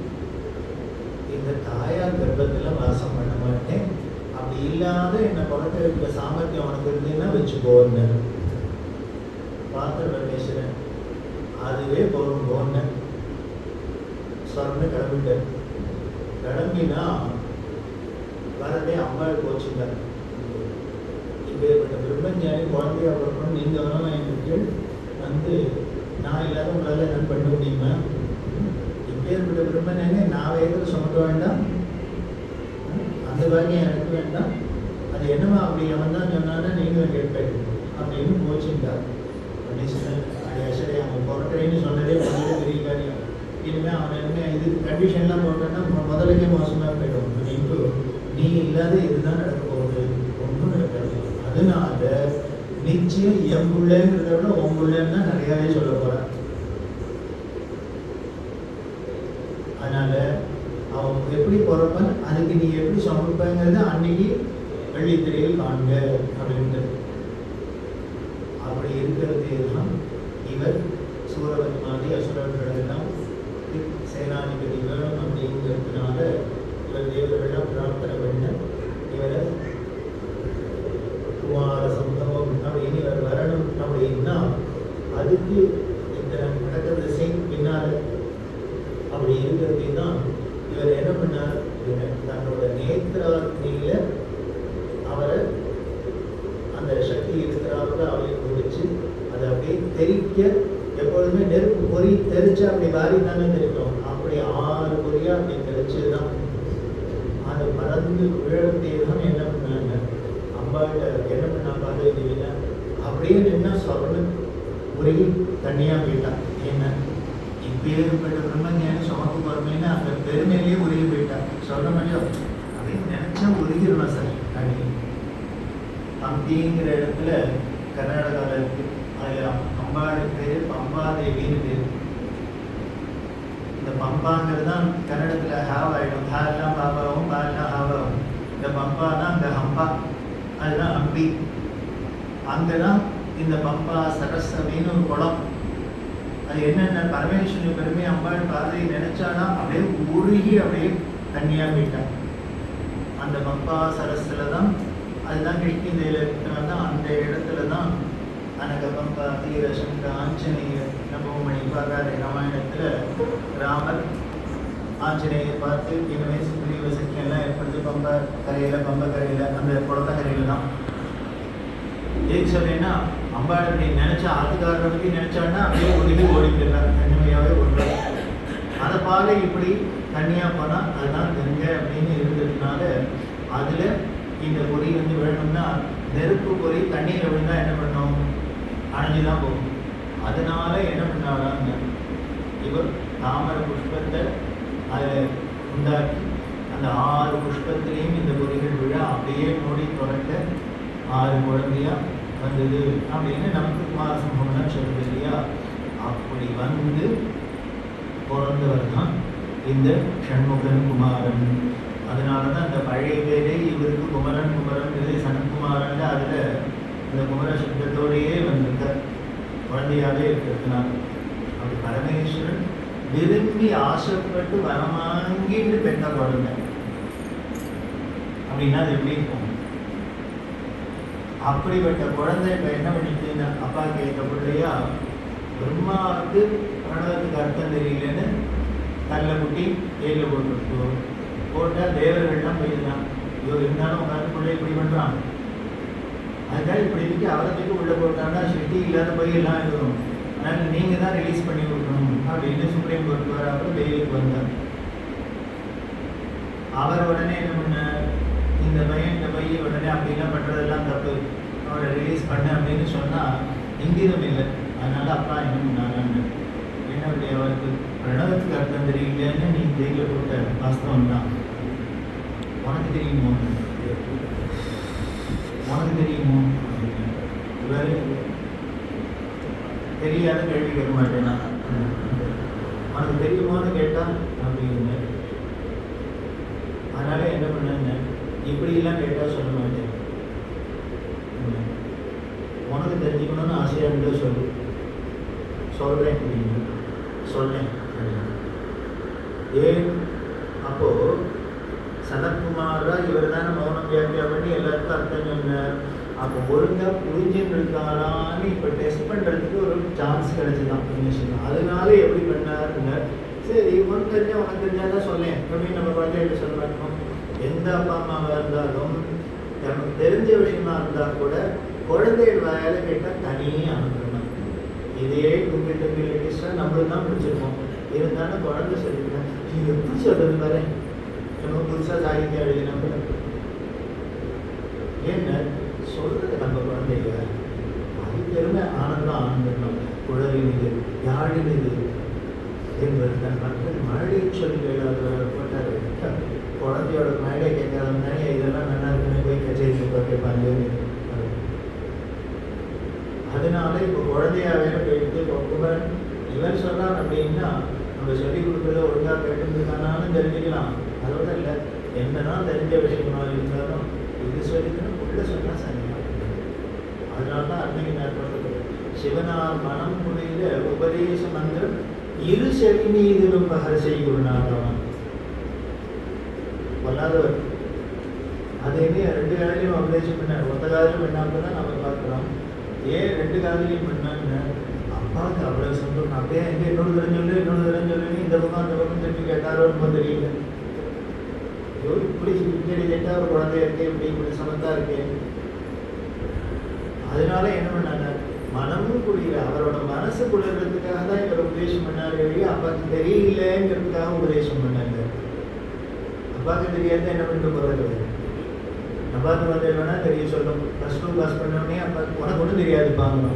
இந்த தாயார் கர்ப்பத்தில் வாசம் பண்ண மாட்டேன். அப்படி இல்லாத என்னை பிறக்க வைக்க சாமர்த்தியம் உனக்கு இருந்தீங்கன்னா வச்சுக்கோன்னு பார்த்த பரமேஸ்வரன். அதுவே போகும் போன்னு சொர்ண கிளம்பிட்டேன். கிளம்பினா வரதே அம்பாள் கோச்சுட்டார். இப்பேற்பட்ட பிரம்மஞானி குழந்தையா பிறக்கணும், நீங்கள் வேணும் எனக்கு வந்து நான் இல்லாத உங்களால் என்ன பண்ண முடியுமா? இப்பேற்பட்ட பிரம்மஞானி நான் வேகத்தில் சுமக்க வேண்டாம், அந்த பாக்கியம் எனக்கு வேண்டாம். அது என்னவா அப்படி அவன் தான் சொன்னான்னா நீங்களும் கேட்பேன் அப்படின்னு கோச்சுட்டார். சரி அவன் பிறக்கிறேன்னு சொன்னதே பெரிய காரியம். இனிமேல் அவன் என்ன இது கண்டிஷன்லாம் போட்டோன்னா முதலுக்கே மோசமாக போயிடும் அப்படின்ட்டு நீ இல்லாத இதுதான் நடக்க போகுது, ஒன்றும் நடக்காது. அதனால நிச்சயம் என் பிள்ளைங்கிறத விட உன் பிள்ளைன்னு தான் நிறையாவே சொல்ல போகிறான். அதனால அவன் எப்படி பிறப்பன், அதுக்கு நீ எப்படி சமைப்பங்கிறத அன்னைக்கு வெள்ளித்திரையில் காண்க அப்படின்ட்டு. அப்படி இருக்கிறதே தான் இவர் சூரபத்மாதி அசுரர்கள் எல்லாம் சேனாதிபதி வேணும் அப்படிங்கிறதுனால இவர் தேவர்களெல்லாம் பிரார்த்தனை பண்ண இவரை குமார சம்பவம் அப்படின்னு இவர் வரணும் அப்படின்னா அதுக்கு இந்த நடக்கிறது செய்ய பின்னால் அப்படி இருக்கிறதே தான் இவர் என்ன பண்ணார், தன்னோட நேத்திராக்னியில அவரை அந்த சக்தி இருக்கிறாப்புல அவளை குடிச்சு அதை அப்படியே தெரிக்க, எப்பொழுதுமே நெருப்பு பொறி தெரிச்சா அப்படி வாரி தானே தெரிக்கும், அப்படி 6 பொறியா அப்படி தெரிச்சுதான் அதை பறந்து விழத்தே தான் என்ன பண்ணாங்க அம்பாட்ட என்ன பண்ணா பார்த்துக்கிட்டீங்கன்னா அப்படியே நின்னா சொர்ண உருகி தண்ணியாக போயிட்டான். ஏன்னா இப்பேற்பட்ட பிரம்மஞானி சுமக்கு போறமேன்னா அந்த பெருமையிலேயே உருகி போயிட்டான். சொல்ல முடியும் அப்படின்னு நினைச்சா உருகிடணும் சார். அப்படி ஹம்பிங்கிற இடத்துல கர்நாடகாவில் இருக்கு. அதில் அம்பாடு பேர் பம்பா தேவின்னு பேர். இந்த பம்பாங்கிறது தான் கன்னடத்தில் ஹாவ் ஆகிடும். ஹாலாம் பாபாவும் பாலாம் ஹாவாகும். இந்த பம்பா தான் அங்கே ஹம்பா, அதுதான் ஹம்பி. அங்கே தான் இந்த பம்பா சரஸ்வதின்னு ஒரு குளம். அது என்னென்ன பரமேஸ்வரி பெருமை அம்பாள் பாதையை நினைச்சானா அப்படியே உருகி அப்படியே தண்ணியாக போயிட்டான். அந்த பம்பா சரஸ்ல தான் அதுதான் கிழக்கிந்தையில் இருக்கிறது தான். அந்த இடத்துல தான் அனக பம்பா தீரசங்க ஆஞ்சநேயர் நபோமணி பாராளி ராமாயணத்தில் ராமர் ஆஞ்சநேயர் பார்த்து இனிமே சுக்ரீவ சக்கியெல்லாம் ஏற்படுத்தி பம்ப கரையில் அந்த குளத்தக்கரையில் தான் ஏன் சொல்றேன்னா அம்பாள் அப்படி நினைச்சா ஆத்துக்காரரை பற்றி நினைச்சான்னா அப்படியே ஒதுக்கி ஓடிக்கிறார், தனிமையாகவே ஓடுறார். அதை பால இப்படி தனியாக போனால் அதுதான் கங்கை அப்படின்னு இருந்ததுனால அதில் இந்த பொறி வந்து விழணும்னா நெருப்பு பொறி தண்ணியில் விழுந்தால் என்ன பண்ணோம், அணைஞ்சு தான் போகும். அதனால என்ன பண்ணாராங்க இவர் தாமரை புஷ்பத்தை அதில் உண்டாக்கி அந்த 6 புஷ்பத்திலையும் இந்த பொறிகள் விழ அப்படியே மூடி தொடக்க 6 குழந்தையா வந்தது அப்படின்னு நமக்கு குமார சம்பவம் தான் சொல்லுது இல்லையா. அப்படி வந்து பிறந்தவர் தான் இந்த ஷண்முகன் குமாரன். அதனால தான் அந்த பழைய பேரே இவருக்கு குமரன் சனத்குமாரன். அதில் இந்த குமர சப்தத்தோடையே வந்திருக்கார், குழந்தையாகவே இருக்கிறதுனால. அப்படி பரமேஸ்வரன் விரும்பி ஆசைப்பட்டு வரமாங்கிட்டு பெற்ற குழந்தை அப்படின்னா அது எப்படி இருக்கும்? அப்படிப்பட்ட குழந்தை இப்போ என்ன பண்ணிச்சுன்னா அப்பா கேட்க பிள்ளையா பிரம்மாவுக்கு பிரணவத்துக்கு அர்த்தம் தெரியலன்னு கல்லை குட்டி ஏரியில் போட்டு போட்டால் தேவர்கள்லாம் போயிருந்தான். இவர் இருந்தாலும் உட்காந்து பிள்ளை இப்படி பண்ணுறான். அதுக்காக இப்படி இருக்கு அவரத்துக்கு உள்ளே போட்டாங்கன்னா சிட்டி இல்லாத போய் எல்லாம் இருக்கணும். அதனால் நீங்கள் தான் ரிலீஸ் பண்ணி கொடுக்கணும் அப்படின்னு சுப்ரீம் கோர்ட் வராமல் வெயிலுக்கு வந்தார். அவர் உடனே என்ன பண்ணார், இந்த பையன் இந்த பையன் உடனே அப்படிலாம் பண்ணுறதெல்லாம் தப்பு, அவரை ரிலீஸ் பண்ண அப்படின்னு சொன்னால் இங்கிதம் இல்லை. அதனால் அப்பா என்ன பண்ணாரான்னு என்னுடைய அவருக்கு பிரணவத்துக்கு அர்த்தம் தெரியலன்னு நீ ஜெயிலில் போட்ட வாஸ்தவம் தான். உனக்கு தெரியுமோ அப்படின்னு இவர் தெரியாத கேள்வி கேட்க மாட்டேன்னா உனக்கு தெரியுமோன்னு கேட்டான் அப்படின்னு. அதனால என்ன பண்ணாங்க, இப்படிலாம் கேட்டால் சொல்ல மாட்டேன். உனக்கு தெரிஞ்சுக்கணும்னு ஆசையாக இருந்தால் சொல்கிறேன் அப்படின்னு சொன்னேன். ஏன் அப்போது சனத்குமாரா இவர் தானே மௌனம் வியாக்கியா பண்ணி எல்லாருக்கும் அர்த்தம் சொன்னார். அப்போ ஒழுங்காக புரிஞ்சுட்டு இருக்காரான்னு இப்போ டெஸ்ட் பண்ணுறதுக்கு ஒரு சான்ஸ் கிடைச்சிதான் ஃபினிஷிங். அதனால எப்படி பண்ணாருங்க, சரி உனக்கு தெரிஞ்சா உனக்கு தெரிஞ்சாதான் சொல்லேன் அப்படின்னு நம்ம குழந்தைகிட்ட சொல்ல மாட்டோம். எந்த அப்பா அம்மாவாக இருந்தாலும் நமக்கு தெரிஞ்ச விஷயமா இருந்தால் கூட குழந்தைகள் வாயால கேட்டால் தனியாக அனுப்பணும். இதே டுங்கிள் டுங்கிள் லிட்டிஸ்டாக நம்மளுக்கு தான் பிடிச்சிருக்கோம். இருந்தாலும் குழந்தை சொல்லிக்கிறேன் நீ எப்படி சொல்கிறது பாரு, நம்ம புதுசாக சாகித்யம் எழுதினா ஏன்னா சொல்கிறது நம்ம குழந்தைங்க அது பெருமை ஆனந்தம் ஆனந்தம் குழலினிது யாழினிது என்பது தன் மக்கள் மழை சொல்லி போட்டார். குழந்தையோட மழை கேட்காதவங்க இதெல்லாம் நல்லா இருக்குன்னு போய் கச்சேரி கேட்பாங்க. அதனால இப்போ குழந்தையாவே போயிட்டு குமரன் இவன் சொல்கிறான் அப்படின்னா நம்ம சொல்லிக் கொடுக்குறத ஒழுங்காக கேட்டுருக்கானாலும் தெரிஞ்சுக்கலாம். அதோட இல்லை என்னதான் தெரிஞ்ச விஷயமா இருந்தாலும் இது சொல்லிக்கணும் உள்ள சொன்னால் சரியாக. அதனால தான் அன்னைக்கு நேரப்பட்டது சிவனார் மனம் புரியில உபதேச மந்திரம் இரு செவி மீதிலும் பகர் செய்குருநாதவன் பொல்லாதவர். அதையுமே 2 காலையும் உபதேசம் பண்ணார். ஒத்த காலையும் பண்ணாம தான் நம்ம பார்க்குறோம். ஏன் 2 காலையும் பண்ணான்னு அப்பாவுக்கு அவ்வளோ சந்தோஷம். அப்படியே எங்கே இன்னொரு தெரிஞ்சு இந்த பக்கம் திருப்பி கேட்டாரோ ரொம்ப தெரியல. இப்படி இன்டெலிஜென்ட்டாக ஒரு குழந்தை இருக்கேன், இப்படி சமத்தா இருக்கேன். அதனால என்ன பண்ணாங்க, மனமும் குளிர அவரோட மனசு குளிர்றதுக்காக தான் இவர் உபதேசம் பண்ணாரு. அப்பாவுக்கு தெரியலங்கிறதுக்காக உபதேசம் பண்ணாங்க. அப்பாவுக்கு தெரியாத என்ன பண்ணிட்டு போறது. அப்பாவுக்கு வந்து வேணா தெரிய சொல்லும். +2 பாஸ் பண்ணோடனே அப்பாவுக்கு உனக்கு ஒன்றும் தெரியாதுப்பாங்க.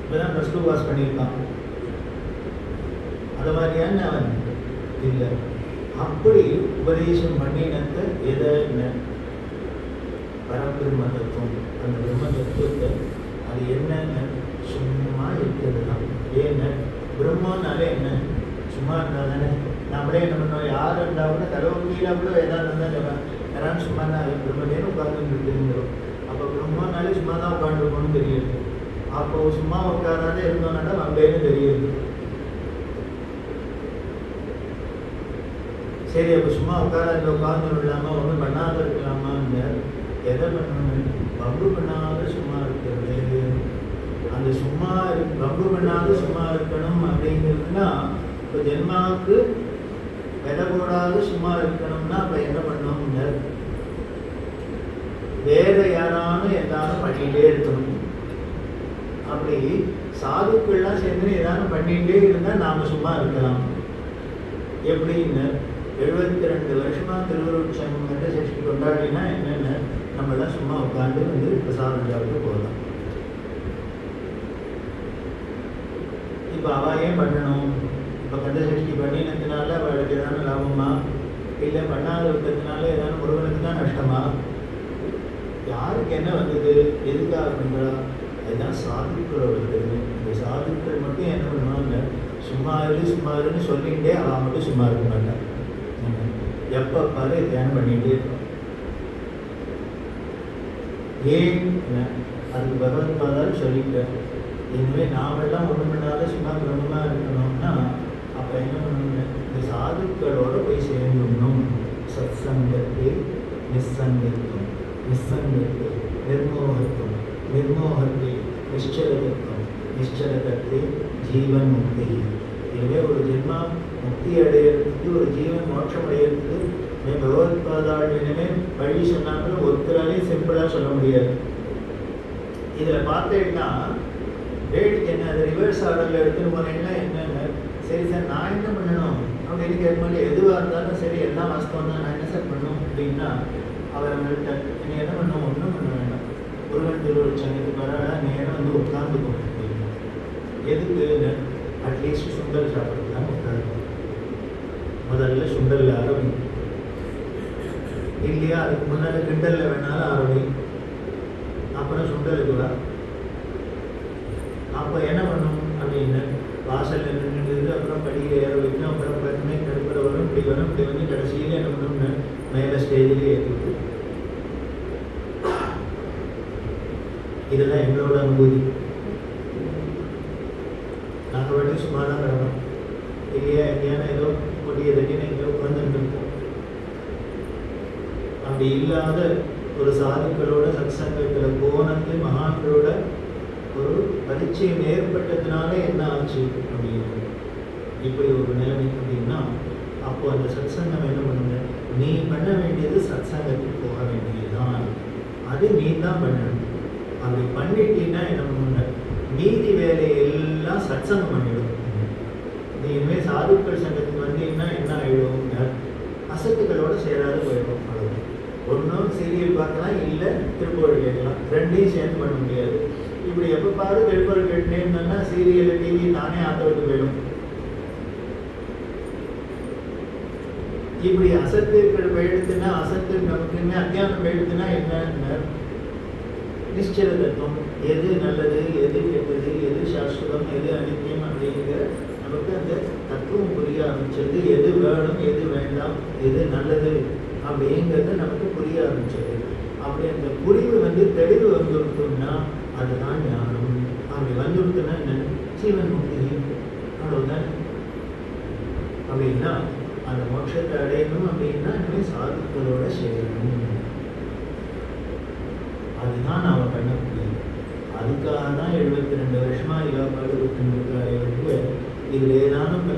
இப்போதான் +2 பாஸ் பண்ணியிருக்கான். அது மாதிரியான அவன் இல்லை. அப்படி உபதேசம் பண்ணினத்தை எதை பரபிரம்ம தத்துவம், அந்த பிரம்ம தத்துவத்தை அது என்னன்னு சும்மா இருக்கிறது தான். ஏன்னு பிரம்மனாலே என்ன சும்மா இருந்தால் தானே. நம்மளே என்ன பண்ணோம், யார் இருந்தால் கூட தலைவலியில் கூட ஏதாவது இருந்தால் சொல்லுவேன் யாராலும் சும்மா தான் பிரம்மனேன்னு உட்கார்ந்து தெரிஞ்சிடும். அப்போ பிரம்மனாலே சும்மா தான் உட்காந்துருக்கணும்னு தெரியுது. அப்போ சும்மா உட்காராதே இருந்தோம்னா நம்மளேன்னு தெரியுது. சரி அப்போ சும்மா உட்காராத உட்கார்ந்து இல்லாமல் ஒன்றும் பண்ணாத இருக்கலாமான்னு எதை பண்ணணும், பம்பு பண்ணாத சும்மா இருக்கிறது. அந்த சும்மா பம்பு பண்ணாத சும்மா இருக்கணும் அப்படிங்கிறதுனா இப்போ ஜென்மாவுக்கு விதை போடாத சும்மா இருக்கணும்னா அப்போ என்ன பண்ணணும்னு வேற யாராலும் ஏதாவது பண்ணிகிட்டே இருக்கணும். அப்படி சாதுக்கள்லாம் சேர்ந்து ஏதாவது பண்ணிகிட்டே இருந்தால் நாம் சும்மா இருக்கலாம். எப்படின்னு 72 வருஷமா திருவருட்சம் சஷ்டி கொண்டாடினா என்னென்ன நம்மளாம் சும்மா உட்காந்து வந்து பிரசாதம் சாப்பிட்டு போகலாம். இப்போ அவள் ஏன் பண்ணணும், இப்போ கந்தசஷ்டி பண்ணினதுனால அவளுக்கு ஏதாவது லாபமா, இல்லை பண்ணாத விட்டதுனால ஏதாவது முருகனுக்கு தான் நஷ்டமா, யாருக்கு என்ன வந்தது, எதுக்காக பண்ணுறா, அதுதான் சாதுக்களோட இருக்குது. இந்த சாதுக்கள் மட்டும் என்ன பண்ணுவாங்க, சும்மா இருன்னு சொல்லிகிட்டே அவள் மட்டும் சும்மா இருக்க மாட்டான். எப்போ பாரு தியானம் பண்ணிகிட்டே இருப்பான். ஏன் அதுக்கு பகவத்பாதால் சொல்லிட்டேன். இனிமேல் நாமெல்லாம் ஒன்றும் பண்ணாத சும்மா பிரம்மமாக இருக்கணும்னா அப்போ என்ன பண்ணணும், இந்த சாதுக்களோட போய் சேர்ந்துடணும். சத் சங்கத்தை நிசங்கத்துவம், நிசங்கத்தை நிர்மோகத்துவம், நிர்மோகத்தை நிச்சலதத்துவம், நிச்சலதத்தை ஜீவன் முக்தி. இதுவே ஒரு ஜென்மா முக்தி அடையிறதுக்கு, ஒரு ஜீவன் மோட்சம் அடையிறதுக்கு பகவத்பாதாள் இனிமே வழி சொன்னாலும் ஒருத்தராலே சிம்பிளாக சொல்ல முடியாது. இதில் பார்த்தீங்கன்னா வேடிக்கை என்ன, அது ரிவர்ஸ் ஆர்டரில் எடுத்துன்னு போனீங்கன்னா என்னென்ன, சரி சார் நான் என்ன பண்ணணும் அப்படின்னு கேட்கும்போது எதுவாக இருந்தாலும் சரி எல்லாம் வாஸ்தவம் தான், நான் என்ன சார் பண்ணணும் அப்படின்னா அவர்கள்ட்ட நீங்கள் என்ன பண்ணணும், ஒன்றும் பண்ண வேண்டாம், முருகன் திருவருட்சங்கத்துக்கு வர நேரம் வந்து உட்காந்துக்கும். எதுக்கு, அட்லீஸ்ட் சுண்டல் சாப்பிட்றதுலாம் உட்காந்து முதல்ல சுண்டல் ஆரம்பி, இல்லையா அதுக்கு முன்னாடி கிண்டலில் வேணாலும் ஆரம்பி, அப்புறம் சுண்டலுக்கு வா. அப்போ என்ன பண்ணும் அப்படின்னு வாசலில் நின்றுது, அப்புறம் படியில் ஏற வைக்கணும், அப்புறம் பார்த்தீங்கன்னா கடுப்பில் வரும், இப்படி வரும், இப்படி வந்து கடைசியில் என்ன பண்ணணும்னு மேலே ஸ்டேஜில் ஏற்றிட்டு இதுதான் எங்களோட அனுபூதி. நாங்கள் வாட்டி சும்மா தான் கிடக்கணும் இல்லையா, எங்கேயான ஏதோ கொடிய தட்டின்னு எங்கேயோ உட்காந்துட்டு இருப்போம். அப்படி இல்லாத ஒரு சாதுக்களோட சத்சங்கத்தில் போனது மகான்களோட ஒரு பரிச்சயம் ஏற்பட்டதுனால என்ன ஆச்சு அப்படின்னு இப்படி ஒரு நிலைமை அப்படின்னா, அப்போ அந்த சத்சங்கம் என்ன பண்ணுங்க, நீ பண்ண வேண்டியது சத்சங்கத்துக்கு போக வேண்டியதுதான், அது நீ தான் பண்ணணும். அப்படி பண்ணிட்டீங்கன்னா என்ன பண்ணுங்க, மீதி வேலையெல்லாம் சத்சங்கம் பண்ணிடும். நீ இனிமேல் சாதுக்கள் சங்கத்துக்கு வந்தீங்கன்னா என்ன ஆகிடும், அசத்துக்களோட சேராது போயிடும். அவ்வளவு ஒன்றும் சீரியல் பார்க்கலாம், இல்லை திருப்பூர் கேட்கலாம், ரெண்டையும் சேர்ந்து பண்ண முடியாது. இப்படி எப்போ பாரு திருப்பூர் கேட்டுனே இருந்தோம்னா சீரியல் டிவி தானே ஆத்தவிட்டு போயிடும். இப்படி அசத்துக்கள் போயிடுத்துன்னா, அசத்து நமக்கு அத்தியானம் போயிடுத்துன்னா என்ன, நிச்சய தத்துவம் எது நல்லது எது கெட்டது எது சாஸ்வதம் எது அனித்தியம் அப்படிங்கிற நமக்கு அந்த தத்துவம் புரிய ஆரம்பிச்சது. எது வேணும் எது வேண்டாம் எது நல்லது அப்படிங்கிறது நமக்கு புரிய ஆரம்பிச்சது. அப்படி அந்த புரிவு தெளிவு வந்துருக்குன்னா அதுதான் ஞானம். அப்படி வந்துருக்குன்னா என்ன, ஜீவன் முக்தி. அவ்வளவுதான். அப்படின்னா அந்த மோட்சத்தை அடையணும் அப்படின்னா இனிமேல் சாதுக்களோட சேரணும். அதுதான் நாம் பண்ண முடியும். அதுக்காக தான் 72 வருஷமா இவா பாடுபட்டு இதில் ஏதானும்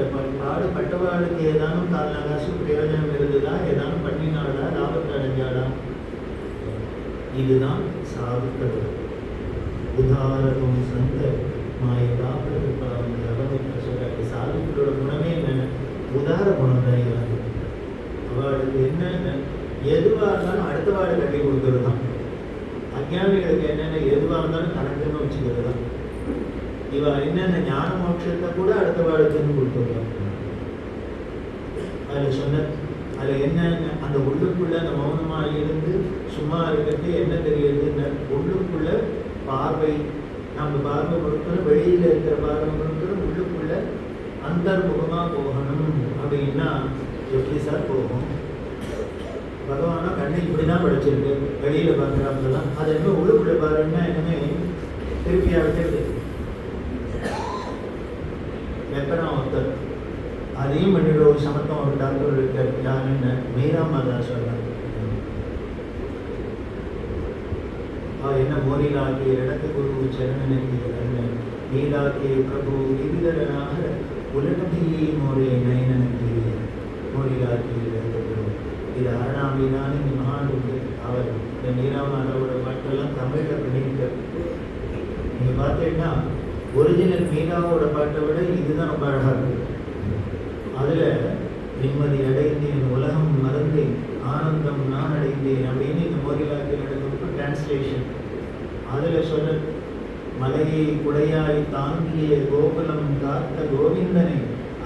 பாடுபட்டவாளுக்கு ஏதானும் காசு பிரயோஜனம் இருந்ததா, ஏதானும் பண்ணினாலா, லாபத்தை அடைஞ்சாலா? இதுதான் சாதுக்கள். உதாரணம் சந்த மாயதா பிரதிபாவனை சொல்றாரு. சாதுக்களோட குணமே என்னென்ன, உதார குணம் தான். அவளுக்கு என்னென்ன எதுவாக இருந்தாலும் அடுத்த வாழை கட்டி கொடுக்கறது தான். அஞ்ஞானிகளுக்கு என்னென்ன எதுவாக இருந்தாலும் கணக்குன்னு வச்சுக்கிறது தான். இவ என்னென்ன ஞான மோட்சத்தை கூட அடுத்த வாழ்க்கைன்னு கொடுத்துருக்காங்க. அதில் சொன்ன அதில் என்னென்ன அந்த உள்ளுக்குள்ள அந்த மௌனமாக இருந்து சும்மா இருக்கிறது என்ன தெரியுதுன்னு, உள்ளுக்குள்ள பார்வை, நம்ம பார்வை கொடுக்கணும், வெளியில் இருக்கிற பார்வை கொடுக்கணும், உள்ளுக்குள்ள அந்தர்முகமாக போகணும். அப்படின்னா எப்படி சார் போகும்? பகவானா கண்ணை இப்படி தான் படைச்சிருக்கு, வெளியில் பார்க்குறாங்க தான். அது என்ன உள்ளுக்குள்ள பாருன்னா என்னமே திருப்பியாக விட்டுருக்கு. வெப்பனா ஒருத்தர் அதையும் பண்ணிடுற ஒரு சமத்தம் ஒரு டாக்டர் இருக்கார். யாருன்னு மீரா மாதா சொல்றாங்க. என்ன மோரிலாகிய இடத்து குரு சரணனக்கு நீலாகிய பிரபு விவிதரனாக உலகத்தையே மோரே நயனனுக்கு மோரிலாகிய இடத்து குரு. இது அரணாமீனான மகான் அவர் இந்த மீராமாதாவோட பாட்டெல்லாம் தமிழில் பண்ணியிருக்கார். நீங்கள் பார்த்தீங்கன்னா ஒரிஜினல் மீராவோட பாட்டை விட இதுதான் ரொம்ப அழகாக இருக்கு. அதில் நிம்மதி அடைந்தேன், உலகம் மறந்தேன், ஆனந்தம் நான் அடைந்தேன் அப்படின்னு இந்த மோரிலாக்கில் நடக்கும் டிரான்ஸ்லேஷன். அதில் சொல்ல, மலையை குடையாய் தாங்கிய கோகுலம் காத்த கோவிந்தனை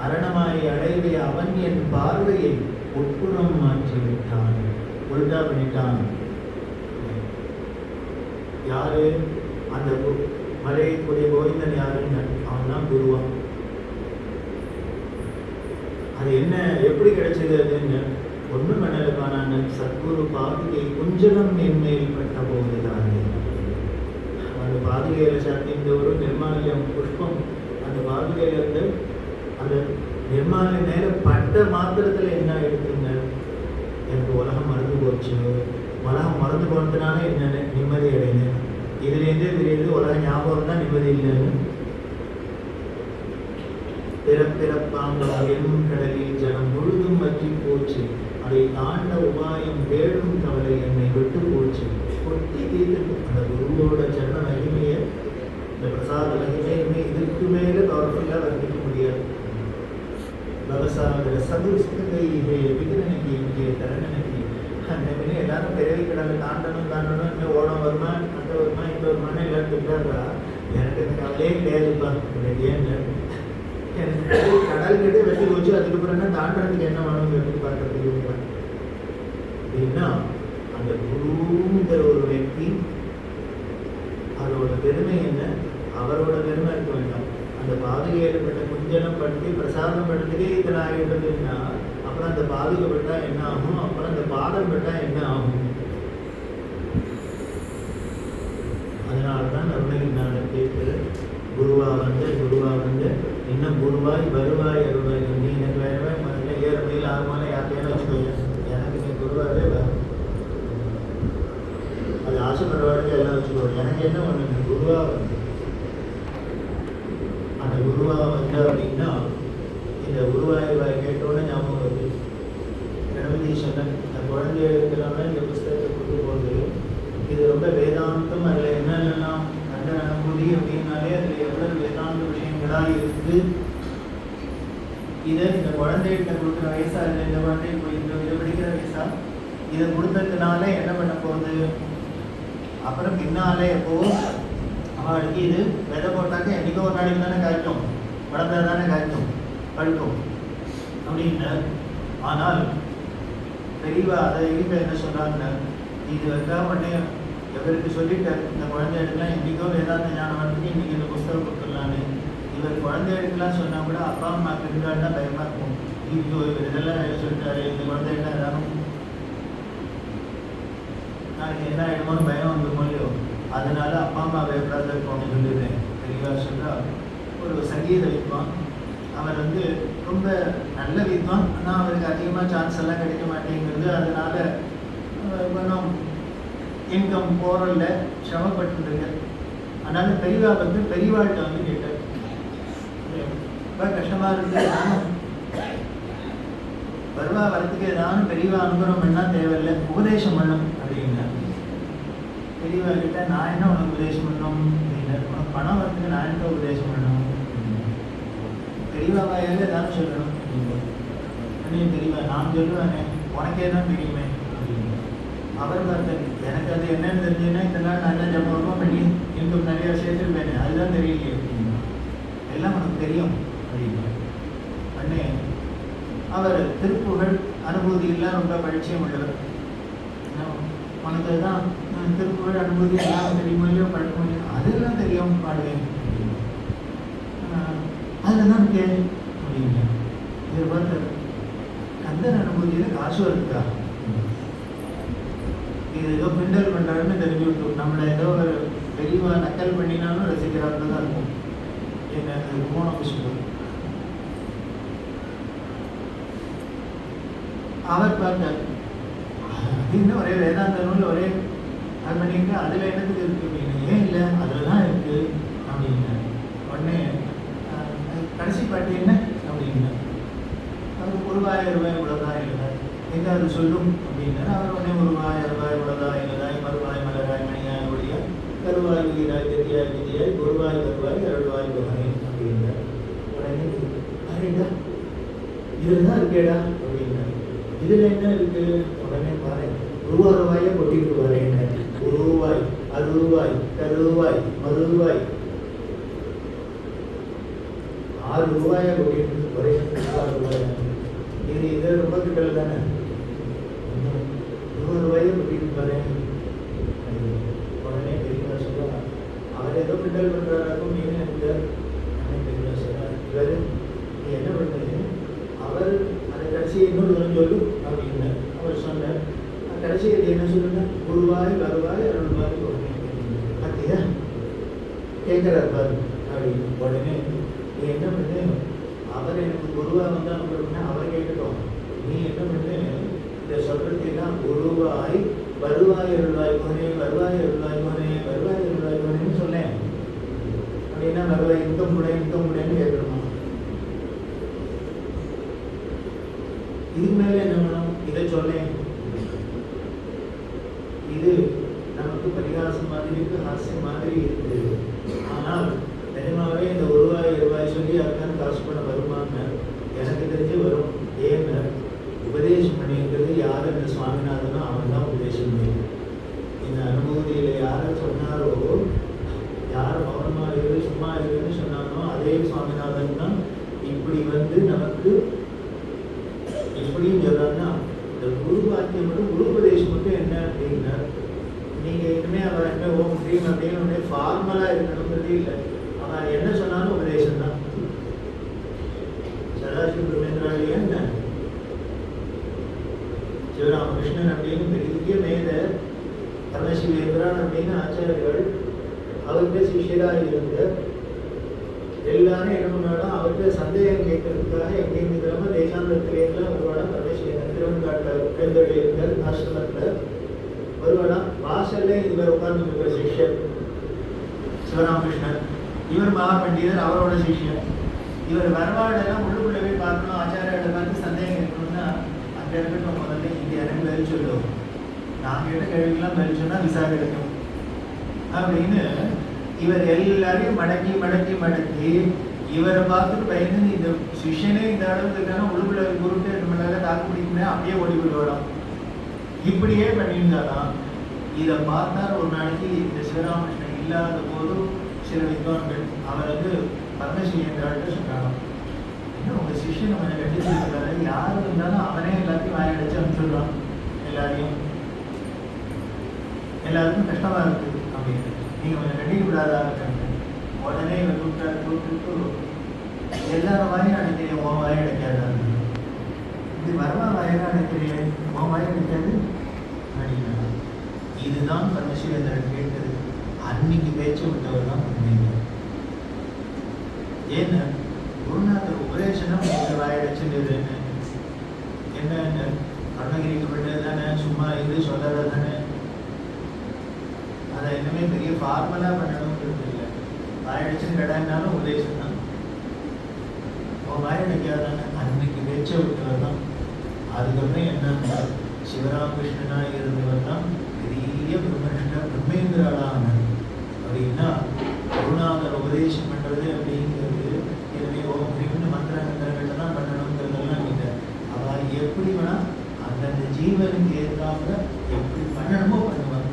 அரணமாய் அடைவிய அவன் என் பார்வையை உட்புறம் மாற்றி விட்டான், உல்டா பண்ணிட்டான். யாரு அந்த மலையை கூடிய கோவிந்தன் யாருன்னு, அவன் தான் குருவான். அது என்ன எப்படி கிடைச்சது அதுன்னு ஒன்றும் பண்ணலுக்கான சத்குரு பாதுகை குஞ்சலம் என்மேல் பட்ட போதுதானே. அந்த பாதுகையில் சாத்திந்த ஒரு நிர்மால்யம் புஷ்பம் அந்த பாதுகையிலிருந்து அந்த நிர்மால்யம் நேரம் பட்ட மாத்திரத்தில் என்ன எடுத்துங்க, எனக்கு உலகம் மறந்து போச்சு, உலகம் மறந்து போனதுனால என்ன நிம்மதி அடைந்தேன். இதுலேருந்தே தெரியுது உலகம் ஞாபகம் தான் நிம்மதி இல்லைன்னு. பிறப்பிறப்பாங்கும் கடலில் ஜனம் முழுதும் வற்றி போச்சு, அதை தாண்ட உபாயம் வேடும் கவலை என்னை விட்டு போச்சு. கொட்டி தீர்த்து அந்த குருவோட சரண மகிமையை, இந்த பிரசாத மகிமையுமே இதுக்கு மேலே பவர்ஃபுல்லாக வர்ணிக்க முடியாது. விவசாய சதுஸ்கை விகிரனைக்கு இங்கே தரணனைக்கு அந்த மாதிரி எல்லாரும் பிறவி கடலை தாண்டணும் இன்னும் ஓடம் வருமா, அந்த வருமா, இந்த வருமானம் எல்லாரும் திட்டாதா. எனக்கு இந்த கவலையே கிடையாதுப்பா. ஏன்னு எனக்கு கடல் கிட்டே வெட்டி போச்சு, அதுக்கப்புறம் என்ன தாண்டறதுக்கு என்ன வேணும் வெட்டி பார்க்கறதுக்கு. அப்படின்னா அந்த குருங்கிற ஒரு వ్యక్తి அதோட பெருமை என்ன, அவரோட பெருமை இருக்க வேண்டாம். அந்த பாதுகையிடப்பட்ட குஞ்சலம் படுத்தி பிரசாதம் படுத்துக்கே இத்தனை ஆகிடுறதுன்னா அப்புறம் அந்த பாதுகை பட்டா என்ன ஆகும், அப்புறம் அந்த பாதம் பட்டா என்ன ஆகும். அதனால தான் அருணகிரிநாதர் கேட்குது, குருவா வந்து இன்னும் குருவாய் வருவாய் அருள்வாய். நீ எனக்கு வேறவே முதல்ல ஏற முடியல ஆகுமான யார்ட்டையும் வச்சுக்கோங்க, எனக்கு நீ குருவாவே வரும். அது ஆசைப்படுறவாளுக்கு எல்லாம் வச்சுக்கோங்க, எனக்கு என்ன ஒன்று நீ குருவா வந்து. அந்த குருவா வந்து அப்படின்னா இந்த குருவாய் கேட்டோன்னு ஞாபகம் வருது. கணபதி சொன்ன இந்த குழந்தைகளுக்கெல்லாம் இந்த புஸ்தகத்தை கொண்டு போகுது. இது ரொம்ப வேதாந்தம், அதில் என்னென்னலாம் கண்ட அனுபூதி அப்படின்னாலே அதில் எவ்வளவு வேதாந்த விஷயங்களாக இருக்குது. இதை இந்த குழந்தைகிட்ட கொடுக்குற வயசா இல்லை, இந்த குழந்தை இதை படிக்கிற வயசா, இதை கொடுத்ததுனால என்ன பண்ண போகுது, அப்புறம் பின்னாலே எப்போ அவளுக்கு இது விதை போட்டாக்க என்றைக்கோ ஒரு நாளைக்கு தானே காய்க்கும், வளர்ந்தா தானே காய்க்கும் பழுக்கும் அப்படின்னு. ஆனால் தெளிவா அதை இப்போ என்ன சொன்னாங்க, இது வந்தா உடனே எவருக்கு சொல்லிட்டார் இந்த குழந்தைகளுக்கெல்லாம் என்றைக்கோ வேதாந்த ஞானம் வந்து இன்னைக்கு இந்த புஸ்தகம் கொடுத்துடலான்னு. இவர் குழந்தைகளுக்கெல்லாம் சொன்னால் கூட அப்பா அம்மா இருந்தால்னா பயமாக இருக்கும். இப்போ இவர் இதெல்லாம் சொல்லிட்டாரு, இந்த குழந்தைகள்லாம் ஏதாவது நாளைக்கு என்ன ஆகிடுமோன்னு பயம் வந்துருமோ இல்லையோ, அதனால அப்பா அம்மா பயப்படாத இருக்கணும்னு சொல்லிடுறேன். தெளிவாக சொல்கிறார். ஒரு சங்கீத வித்வான், அவர் வந்து ரொம்ப நல்ல வித்வான், ஆனால் அவருக்கு அதிகமாக சான்ஸ் எல்லாம் கிடைக்க மாட்டேங்கிறது. அதனால கொஞ்சம் இன்கம் போரல்ல சிரமப்பட்டுருக்கு. அதனால பெரியவா வந்து பெரியவாள்கிட்ட வந்து கேட்டார், ரொம்ப கஷ்டமாக இருக்குது, நானும் வருவா வரத்துக்கு ஏதாவது பெரியவா அனுகிரகம் பண்ணால் தேவையில்லை, உபதேசம் பண்ணும் அப்படின்னா. பெரியவா கிட்ட நான் என்ன உனக்கு உபதேசம் பண்ணணும் அப்படின்னா, உனக்கு பணம் வரத்துக்கு நான் என்ன உபதேசம் பண்ணணும், பெரியவா வாயாலே தானே சொல்லணும் அப்படின்னு. பெரியவா நான் சொல்லுவேனே, உனக்கே தான் தெரியுமே அப்படின்னு. அவர் பார்த்தேன், எனக்கு அது என்னன்னு தெரிஞ்சுன்னா இந்த நாள் நல்ல ஜபமாக பண்ணி இன்னும் நிறைய சேர்த்துருப்பேனே, அதுதான் தெரியலையே அப்படின்னு. எல்லாம் உனக்கு தெரியும் அப்படின்னு அண்ணே. அவர் திருப்புகழ் அனுபூதியெல்லாம் ரொம்ப பரிச்சயம் உள்ளவர். உனக்கு தான் திருப்புகழ் அனுபூதி எல்லாம் தெரியுமோ இல்லையோ பழக்க முடியும், அதெல்லாம் தெரியும் பாடுவேன், அதில் தான் கேள்வி அப்படிங்க. இதை பார்த்து கந்தன் அனுபூதியில் காசு வருதுக்கா, இது ஏதோ கிண்டல் பண்ணுறாருன்னு தெரிஞ்சு விட்டோம். நம்மளை ஏதோ ஒரு பெரியவா நக்கல் பண்ணினாலும் ரசிக்கிறாங்க தான் இருக்கும். எனக்கு போன புஷ்பம் அவர் பார்த்தார், இன்னும் ஒரே வேதாந்த நூல் ஒரே அது பண்ணிட்டு அதில் என்னத்துக்கு இருக்கு அப்படின்னு. ஏன் இல்லை அதில் தான் இருக்கு அப்படின்னு. உடனே கடைசி பாட்டு என்ன அப்படின்னா, அது ரூபாய் உலகாய் இல்லதாய் எங்க அது சொல்லும் அப்படின்னா, அவர் உடனே ரூபாய் உலகாய் இல்லதாய் மறுவாய் மலராய் மணியாய் ஒழிய கருவாய் உயிராய் கதியாய் விதியாய் குருவாய் வருவாய் அருள்வாய் குகை அப்படின்னா. உடனே அரேடா இதில் தான் இருக்கேடா அப்படின்னா, இதில் என்ன இருக்கு உடனே பாரு, ரூபாயை கொட்டிட்டு வரேன், ரூபாய் அருவாய் கருவாய் மறுவாய் 6 ரூபாயை கொட்டிட்டு ஒரே ரூபாய். இது இதை ரொம்ப கிட்டல் தானே, 100 ரூபாயை கொட்டிட்டு வரேன். உடனே பெரியவா சொல்லுவாங்க, அவர் ஏதோ கிண்டல் பண்ணுறாருக்கும் நீங்க பெரியவா சொல்றாரு, இவர் நீ என்ன பண்ணுறீங்க, அவர் அந்த கடைசியை இன்னொரு தூரம் சொல்லு அப்படின்னு அவர் சொன்னார். கடைசியில் என்ன சொல்லுங்க, குருவாய் வருவாய் அருள்வாய் பார்த்தியா கேட்குறார் பாரு அப்படின்னு. உடனே நீ என்ன பண்ணு, அவர் எனக்கு குருவா வந்தால் அனுப்புறதுன்னா அவர் கேட்கட்டும், நீ என்ன பண்ணு இந்த சொல்றதுலாம் குருவாய் வருவாய் அருள்வாய் கோனே வருவாய் அருள்வாய் கோனே வருவாய் அருள்வாய் கோனேன்னு சொன்னேன் அப்படின்னா, வருவாய் இன்கம் கூடன்னு கேட்கணுமா? இதுக்கு மேலே என்ன வேணும், இதை சொன்னேன். இது நமக்கு பரிகாசம் மாதிரி இருக்கு, ஹாஸ்யம் மாதிரி இருக்கு. ஆனால் நிஜமாவே இந்த ரூபாய் சொல்லி யாருக்கான காசு பண்ண வருமான்னு எனக்கு தெரிஞ்சு வரும். ஏன்னு உபதேசம் பண்ணியிருக்கிறது யார், இந்த சுவாமிநாதனோ அவன் தான் உபதேசம் பண்ணியிருக்கு. இந்த அனுபூதியில் யாரை சொன்னாரோ, யார் மௌனமாக இருக்கு சும்மா இருக்குன்னு சொன்னானோ அதே சுவாமிநாதன் தான் இப்படி வந்து நமக்கு எப்படின்னு சொல்றாருன்னா, இந்த குரு வாக்கியம் மட்டும் குரு உபதேசம் மட்டும் என்ன அப்படின்னா, நீங்கள் இனிமேல் அவன் என்ன ஓம் ஸ்ரீம் அப்படின்னு ஃபார்மலாக இருக்கணுங்கிறது இல்லை. அவன் என்ன சொன்னாலும் உபதேசம் தான். சதாசிவ பிரமேந்திராளியா என்ன சிவராமகிருஷ்ணன் அப்படின்னு பெரிய மேத பரமசிவேந்திரன் அப்படின்னு ஆச்சாரியர்கள் அவர்கிட்ட சிஷியராக இருந்து எல்லாரும் என்ன பண்ணாலும் அவர்கிட்ட சந்தேகம் கேட்கறதுக்காக எங்கேயும் இல்லாமல் தேசாந்திரத்திலேருந்துலாம் வருவானா பரமேஸ்வரன் திருவண்ணாட்டில் எழுந்தொழி இருந்தார் ஆசிரமத்தில் வருவானா. வாசல்ல இவர் உட்கார்ந்து இருக்கிற சிஷ்யர் சிவராமகிருஷ்ணர், இவர் மகாபண்டிதர் அவரோட சிஷ்யர். இவர் வரவாடெல்லாம் உள்ளுக்குள்ளே போய் பார்க்கணும், ஆச்சாரியாட பார்த்து சந்தேகம் இருக்கணும்னா அங்கே இருக்கட்டும், முதல்ல இங்கே இறங்கி பதில் சொல்லுவோம், நாங்கள் கேட்ட கேள்விக்கெல்லாம் பதில் சொன்னால் விசா கிடைக்கும் அப்படின்னு இவர் எல்லாரையும் மடக்கி மடக்கி மடக்கி இவரை பார்த்துட்டு பயந்து இந்த சிஷ்யனே இந்த அளவுக்கு இருக்கான உள்ளுக்குள்ள குருட்டு நம்மளால தாக்கு பிடிக்கணும், அப்படியே ஓடி போயிடுவாராம். இப்படியே பண்ணியிருந்தாலாம். இதை பார்த்தார் ஒரு நாளைக்கு இந்த சிவராமகிருஷ்ணன் இல்லாத போது சில வித்வான்கள் அவர் பரமசிவன் சொன்னாலும் இன்னும் உங்கள் சிஷ்யன் கொஞ்சம் கட்டிச்சிருக்கிறாரு, யார் இருந்தாலும் அவனே எல்லாத்தையும் வாயடிச்சு அனுப்பிச்சுடுறான், எல்லாருக்கும் கஷ்டமா இருக்கு அப்படின்னு, நீங்க கொஞ்சம் கட்டிக்க விடாதா இருக்காங்க. உடனே இவன் கூப்பிட்டு எல்லாரும் வாயும் அடைக்கிறேன், உன் வாயை அடைக்காது, இது வரவா வாயில அடைக்கிறேன், உன் வாயை அடைக்காது அப்படின்னா. இதுதான் பரமசிவேந்திரன் கேட்டது. அன்னைக்கு பேச்சு விட்டவர் தான் பண்ணீங்க. ஏன்னா குருநாதர் உபதேசனம் வாயடைச்சுன்னு என்ன அருணகிரிக்கு விட்டது தானே, சும்மா இது சொல்லறது தானே, அதை இன்னுமே பெரிய ஃபார்மலா பண்ணணும்ன்றது இல்லை. வாயடைச்சுன்னு கிடையாதுனாலும் உபதேசம் தான். வாயடைக்காதானே அன்னைக்கு பேச்ச விட்டவர் தான். அதுக்கப்புறம் என்னன்னா சிவராமகிருஷ்ணனா இருந்தவர் தான் பெரிய பிரம்மேந்திராளான அப்படின்னா குருநாதர் உபதேசம் பண்றது அப்படிங்கிறது எனவே ஓம் மந்திரங்கள்ல தான் பண்ணணுங்கிறதெல்லாம் இல்லை. அவ எப்படி வேணா அந்தந்த ஜீவனுக்கு ஏற்றாம எப்படி பண்ணணுமோ பண்ணுவார்.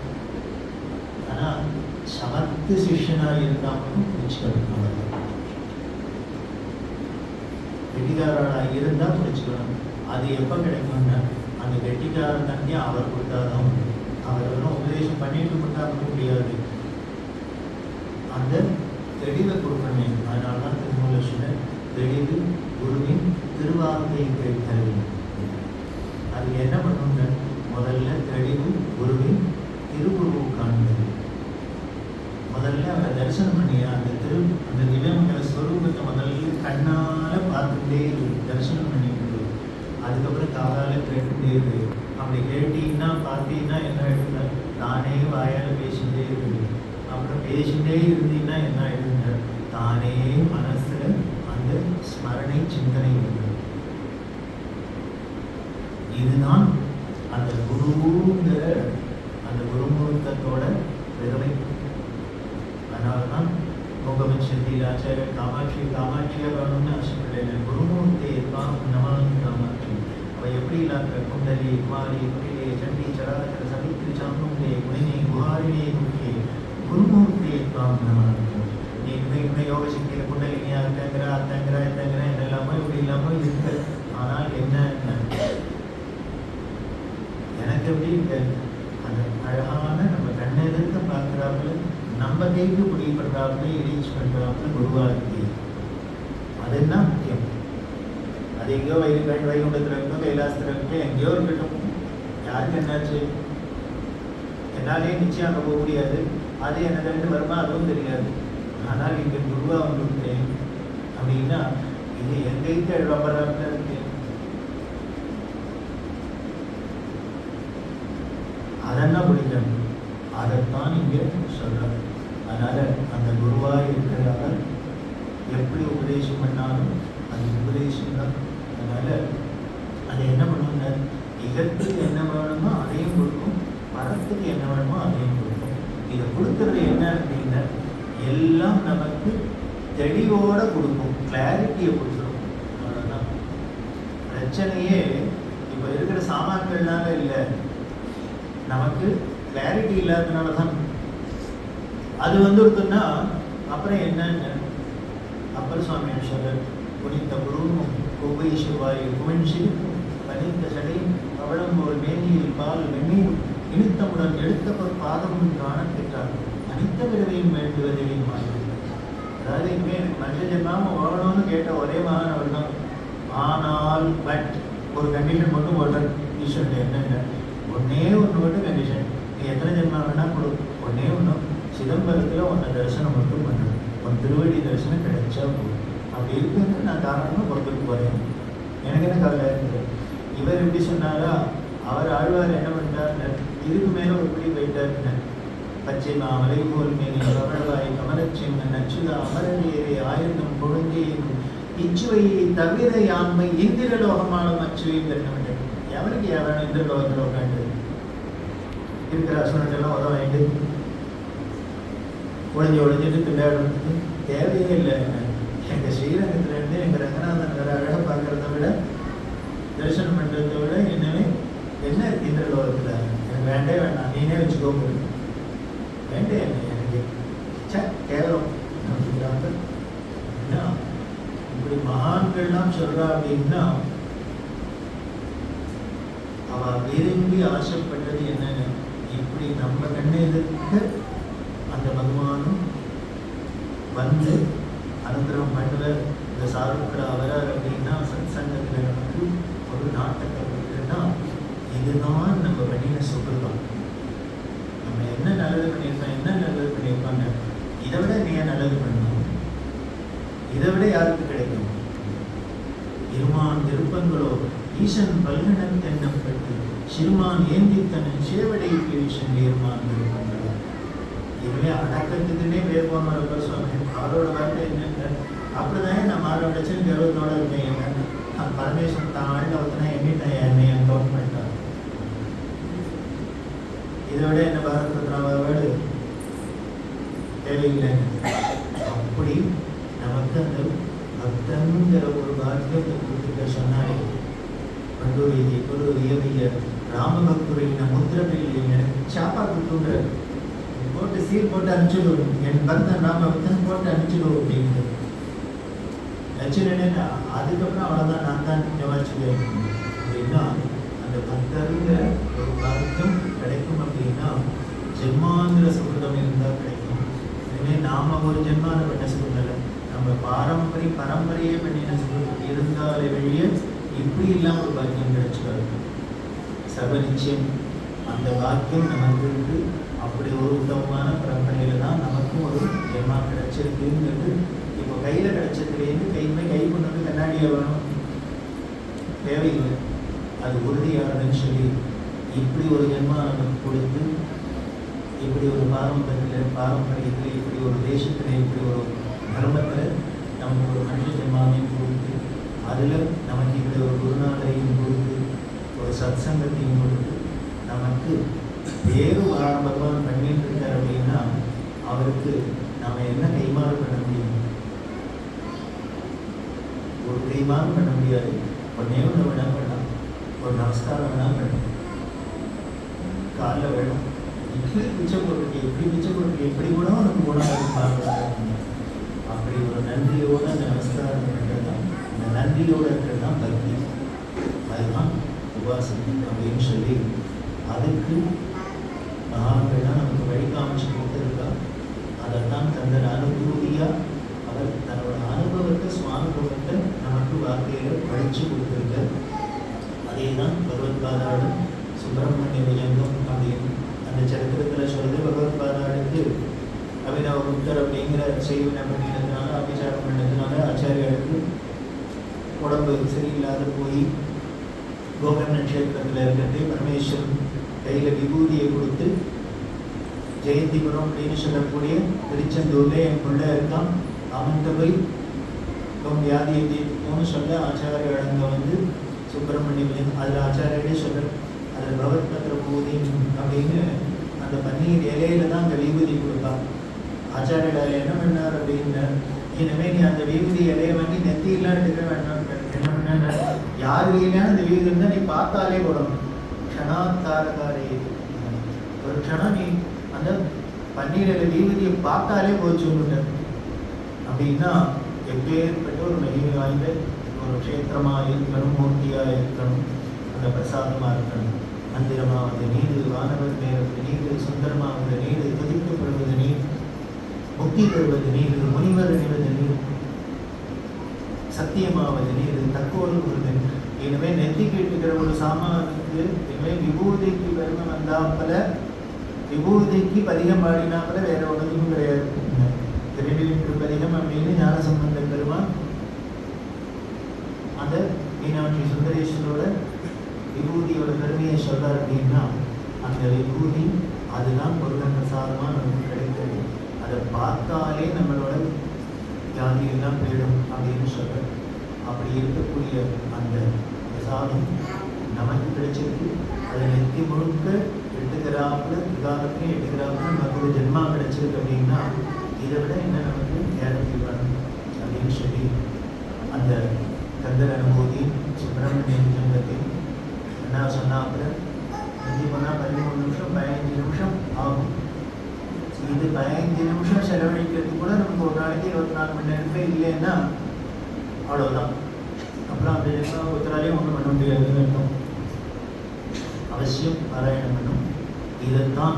ஆனா சமத்து சிஷ்யனா இருந்தாலும் புரிச்சுக்கணும். கெட்டிக்காரனா இருந்தா புரிச்சுக்கணும். அது எப்ப கிடைக்கும்னா அந்த கெட்டிக்காரன் தண்ணி அவர் கொடுத்தாதான். அவர் ஒன்றும் உபதேசம் பண்ணிட்டு கொடுத்தா முடியாது, அந்த தெளிவை கொடுக்கணும். அதனால்தான் திருமூலர் தெளிவு குருவின் திருவார்த்தை கேட்கறது. அது என்ன பண்ணுங்க, முதல்ல தெளிவு குருவின் திருவுருவு காண்பது. முதல்ல அவரை தரிசனம் பண்ணி அந்த திவ்யமங்கல ஸ்வரூபத்தை முதல்ல கண்ணால பார்த்துட்டே தரிசனம் பண்ணிட்டு, அதுக்கப்புறம் காதால கேட்டுட்டே இருக்கு. அப்படி கேட்டீங்கன்னா பார்த்தீங்கன்னா என்ன ஆயிடுங்க, தானே வாயால பேசிட்டே இருக்கு. அப்புறம் பேசிட்டே இருந்தீங்கன்னா என்ன ஆயிடுங்க, தானே மனசுல அந்த ஸ்மரணை சிந்தனை இருக்கு. இதுதான் அந்த குருங்கிற அந்த குருமுகத்தோட பெருமை. அதனால்தான் முகமச்சத்தில் ஆச்சாரியர் காமாட்சியாக வேணும்னு ஆசைப்பட்டேன். குருமூர்த்தி நமாமி காமாட்சி. அவள் எப்படி இல்லாத குண்டலி குமாரி குடிலே சண்டி சராசர சவித்ரி சாமுண்டே குணினி குஹாரினே குடியே குருமூர்த்தி நமாமி. நீ இன்னும் யோக சக்தியில குண்டலினியா அத்தங்கிற என்னெல்லாமோ இப்படி இல்லாமோ இருக்கு. ஆனால் என்ன எனக்கு எப்படி அந்த அழகான நம்ம கண்ணை எதிர்த்து பார்க்கிறாப்புல நம்ம கைக்கு பிடிப்படுறாப்புல ரீச் பண்றாப்புல குருவா இருக்கு. அது என்ன முக்கியம். அது எங்கேயோ வைகுண்டத்தில் இருக்கோ கைலாசத்தில் இருக்கோ எங்கேயோ இருக்கட்டும், யாருக்கு என்னாச்சு, என்னாலே நிச்சயம் அங்கே போக முடியாது. அது எனக்கு ரெண்டு வருமா அதுவும் தெரியாது. ஆனால் இங்கே குருவா வந்துருக்கேன் அப்படின்னா இது என் கைக்கு எழுவப்படாப்புல இருக்கு. அதெல்லாம் பிடிக்கணும். அதைத்தான் இங்கே சொல்றாரு. அதனால அந்த குருவாய் இருக்கிறார் எப்படி உபதேசம் பண்ணாலும் அது உபதேசம் தான். அதனால அதை என்ன பண்ணுவாங்க, இகத்துக்கு என்ன வேணுமோ அதையும் கொடுக்கும், பரத்துக்கு என்ன வேணுமோ அதையும் கொடுக்கும். இதை கொடுக்கறது என்ன அப்படின்னா எல்லாம் நமக்கு தெளிவோட கொடுக்கும், கிளாரிட்டியை கொடுத்துரும். அவ்வளோதான் பிரச்சனையே. இப்போ இருக்கிற சாமான்கள்னால இல்லை, நமக்கு கிளாரிட்டி இல்லாததுனால தான். அது வந்துருக்குன்னா அப்புறம் என்னன்னு அப்பர் சுவாமி சொல்றார், குனித்த குருவும் கொவ்வை சிவாய் குவன்சிரிக்கும் பனித்த சடையும் பவளம்போல் மேனியில் பால் வெந்நீர் இனித்தமுடன் எழுத்தப்பர் பாதமும் காண பெற்றார் அனித்த விரவையும் வேண்டுவதையும் மாறி. அதாவது இனிமே எனக்கு மனித ஜென்மாவும் வாழணும்னு கேட்ட ஒரே மகான் அவர் தான். ஆனால் பட் ஒரு கண்டிஷன் மட்டும் போட்டார் ஈஸ்வரன். என்னென்ன ஒன்னே ஒன்று மட்டும் கண்டிஷன், நீ எத்தனை ஜென்மா வேணா கொடு, ஒன்னே ஒன்று சிதம்பரத்தில் உன்னை தரிசனம் மட்டும் பண்ணணும், உன் திருவடி தரிசனம் கிடைச்சா போதும். அப்படி இருக்குன்னு நான் தாராளமாக பொறுத்துட்டு போகிறேன், எனக்கு என்ன கவலை இருக்குது. இவர் எப்படி சொன்னாரா, அவர் ஆழ்வார் என்ன பண்ணிட்டார், இதுக்கு மேலே ஒரு படி போயிட்டாருன்னு. பச்சை மாமலை போல் மேலே கமலவாய் கமலச்செங்கன் நச்சுதா அமரநீரே ஆயுதம் கொழுந்தேன் இச்சுவையை தவிர யாண்மை இந்திரலோகமானம் அச்சுவையும் பெருக்க. எவனுக்கு எவனும் இந்திரலோகத்தில் உட்காந்து இருக்கிற அசுரனெல்லாம் உதவ வேண்டு ஒழிஞ்சிட்டு திண்டாடுறதுக்கு தேவையே இல்லை. எங்கள் ஸ்ரீரங்கத்திலேருந்து எங்கள் ரங்கநாதன் வேற அழகாக பார்க்கறத விட தரிசனம் பண்ணுறதை விட என்னவே என்ன இருக்கு இந்திரலோகத்தில், எனக்கு வேண்டே வேண்டாம், நீனே வச்சுக்கோ வேண்டே எனக்கு கேவலம் அப்படிங்கிறாங்க. என்ன இப்படி மகான்கள்லாம் சொல்றா அப்படின்னா, அவ விரும்பி ஆசைப்பட்டது என்னன்னு, இப்படி நம்ம கண்ணை எதிர்க்க அந்த பகவானும் வந்து அனுகிரகம் பண்ணுவர். இந்த சாருக்கிற அவரார் அப்படின்னா சத் சங்கத்தில் நமக்கு ஒரு நாட்டத்தை கொடுக்குன்னா, இதுதான் நம்ம பண்ணின சுகர்தான். நம்ம என்ன நல்லது பண்ணியிருக்கோம், என்ன நல்லது பண்ணியிருப்பாங்க, இதை விட நீ நல்லது பண்ணணும், இதை விட யாருக்கு கிடைக்கும். இருமான் விருப்பங்களோ ஈசன் பல்கணன் தென்னப்பட்டு சிறுமான் ஏந்தித்தனன் சேவடைக்கு ஈசன் இருமான் விருப்பங்களோ. இதுவே அடக்கத்துக்குன்னே பேர் போனவரப்ப சுவாமி அவரோட வார்த்தை என்னங்க, அப்படிதான் நான் மாற வச்சு கர்வத்தோட இருக்கேன். நான் பரமேஸ்வரன் தான் ஆழ்ந்த ஒருத்தனா எண்ணிட்டேன், என்னை கவுண்ட் பண்ணிட்டான். இதை விட என்ன பாரத தேவையில்லை. அப்படி நமக்கு அந்த பக்தங்கிற ஒரு பாக்கியத்தை கொடுத்துட்ட சொன்னாலே பண்டுரையை பொருளிய ராமபக்துரையின முத்திரமையில் எனக்கு சாப்பாட்டுன்ற போட்டு சீல் போட்டு அனுப்பிச்சிடுவோம், என் பக்தன் ராமபக்தன் போட்டு அனுப்பிச்சிடுவோம் அப்படின்னு வச்சுருந்தேன்னா அதுக்கப்புறம் அவ்வளோதான், நான் தான் ஜவாச்சுவேன் அப்படின்னா அந்த பக்தருங்க ஒரு பாக்கியம் கிடைக்கும். அப்படின்னா ஜென்மாந்திர சுகிருதம் இருந்தால் கிடைக்கும். எனவே நாம ஒரு ஜென்மாந்திர பண்ண சுகிருதலை நம்ம பரம்பரையே பண்ணின சுகிருதம் இருந்தாலே வெளியே இப்படி இல்லாமல் ஒரு பாக்கியம் கிடைச்சிடாது. சர்வ நிச்சயம் அந்த பாக்கியம் நமக்கு இருக்கு. அப்படி ஒரு உத்தமமான பரம்பரையில தான் நமக்கும் ஒரு ஜென்மா கிடைச்சிருக்குங்கிறது. இப்போ கையில் கிடைச்சதுலேருந்து கை கொண்டு கண்ணாடியை வேணும் தேவையில்லை, அது உறுதியானதுன்னு சொல்லி இப்படி ஒரு ஜென்மா நமக்கு கொடுத்து, இப்படி ஒரு பாரம்பரியத்தில் இப்படி ஒரு தேசத்தில் இப்படி ஒரு தர்மத்தில் நமக்கு ஒரு மனுஷ ஜென்மாவையும் கொடுத்து, அதில் நமக்கு இப்படி ஒரு குருநாதரையும் கொடுத்து, ஒரு சத் சங்கத்தையும் கொடுத்து, நமக்கு வேறு பகவான் பண்ணிட்டு இருக்கார் அப்படின்னா அவருக்கு நம்ம என்ன கைமாறு பண்ண முடியும்? ஒரு கைமாறு பண்ண முடியாது. ஒன்னே ஒன்று வேணா பண்ணலாம், ஒரு நமஸ்காரம் வேணா பண்ணலாம், காலில் வேணும், இப்படி பிச்சை போட்டு எப்படி கூட உனக்கு குணம் பார்க்கணும். அப்படி ஒரு நன்றியோட அந்த நமஸ்காரம் பண்ணுறது தான், அந்த நன்றியோடு இருக்கிறது தான் பக்தி, அதுதான் உபாசனை அப்படின்னு சொல்லி அதுக்கு மகான்கள் தான் நமக்கு வழி காமிச்சு கொடுத்துருக்கா. அதைத்தான் தந்த அனுபூதியாக அவர் தன்னோட அனுபவத்தை சுவானுபவத்தை நமக்கு வார்த்தையில் படித்து கொடுத்துருக்க. அதே தான் பகவத்பாதாடு சுப்பிரமணிய விஜங்கம் அப்படின்னு அந்த சரித்திரத்தில் சொல்லுது. பகவத்பாதாடுக்கு அபிநவ புத்தர் அப்படிங்கிற செய்வனை பண்ணினதுனால, அபிச்சாரம் பண்ணதுனால ஆச்சாரியாருக்கு உடம்பு சரியில்லாத போய் கோகர்ண நட்சத்திரத்தில் இருக்கிறதே பரமேஸ்வரன் கையில் விபூதியை கொடுத்து, ஜெயந்திபுரம் அப்படின்னு சொல்லக்கூடிய திருச்செந்தூர்ல என் பிள்ளை இருக்கான், அவன்கிட்ட போய் வியாதியை தீர்த்துக்கோன்னு சொல்ல ஆச்சாரிய அடங்க வந்து சுப்பிரமணியம் அதில் ஆச்சாரியே சொல்ற, அதில் பகவத் பத்திர பூதி அப்படின்னு அந்த பன்னீர் இலையில தான் அந்த விபூதி கொடுப்பான். ஆச்சாரியால் என்ன பண்ணார் அப்படின்னு, இனிமேல் நீ அந்த விபூதி இலையை வாங்கி நெத்தியெல்லாம் எடுக்க வேண்டாம். என்ன பண்ண, யார் வீலையான அந்த விபூதி இருந்தால் நீ பார்த்தாலே போடணும். க்ஷணாத்தாரகாரே, ஒரு க்ஷணம் நீ அந்த பன்னீர் இலை விபூதியை பார்த்தாலே போச்சுன்னு. அப்படின்னா எப்பேற்பட்ட ஒரு மகிமை வாய்ந்த ஒரு க்ஷேத்திரமாக இருக்கணும், மூர்த்தியாக இருக்கணும், அந்த பிரசாதமாக இருக்கணும். மந்திரமாவது நீடு, வானவர் நேரத்து நீடு, சுந்தரமாவது நீடு, துதிக்கப்படுவது நீர், முக்தி பெறுவது நீர், முனிவர் அணிவது நீர், சத்தியமாவது நீர், தக்கோருவது. இனிமேல் நெத்தி கேட்டுக்கிற ஒரு சாமானுக்கு இனிமேல் விபூதிக்கு பெருமை வந்தாப்பல விபூதிக்கு பதிகம் பாடினா கூட வேற ஒன்றுக்கும் கிடையாது. திருநீற்று பதிகம் அப்படின்னு ஞான சம்பந்த பெருமான் அந்த மீனாட்சி சுந்தரேஸ்வரோட விபூதியோட பெருமையை சொல்றார் அப்படின்னா, அந்த விபூதி அதுதான் முருகன் பிரசாதமாக நமக்கு கிடைக்கிறது. அதை பார்த்தாலே நம்மளோட ஜாதி எல்லாம் போயிடும் அப்படின்னு சொல்ற. அப்படி இருக்கக்கூடிய அந்த பிரசாதம் நமக்கு கிடைச்சிருக்கு. அதை நெத்தி முழுக்க 8 கிராமில் உதாரணத்துக்கு 8 கிராமில் நமக்கு ஒரு ஜென்மா கிடைச்சிருக்கு அப்படின்னா இதை விட என்ன நமக்கு கேரண்டி வேணும் அப்படின்னு சொல்லி அந்த கந்தர் அனுபூதி சுப்பிரமணிய ஜங்கத்தை என்ன சொன்னாப்புல மிஞ்சி போனால் 13 நிமிஷம் 15 நிமிஷம் ஆகும். இது 15 நிமிஷம் செலவழிக்கிறதுக்கு கூட நமக்கு ஒரு நாளைக்கு 24 மணி நேரமே இல்லைன்னா அவ்வளோதான். அப்புறம் அப்படி ஒருத்தராலையும் ஒன்றும் பண்ண முடியாதுன்னு இருக்கும். அவசியம் பாராயணம் பண்ணும். இதைத்தான்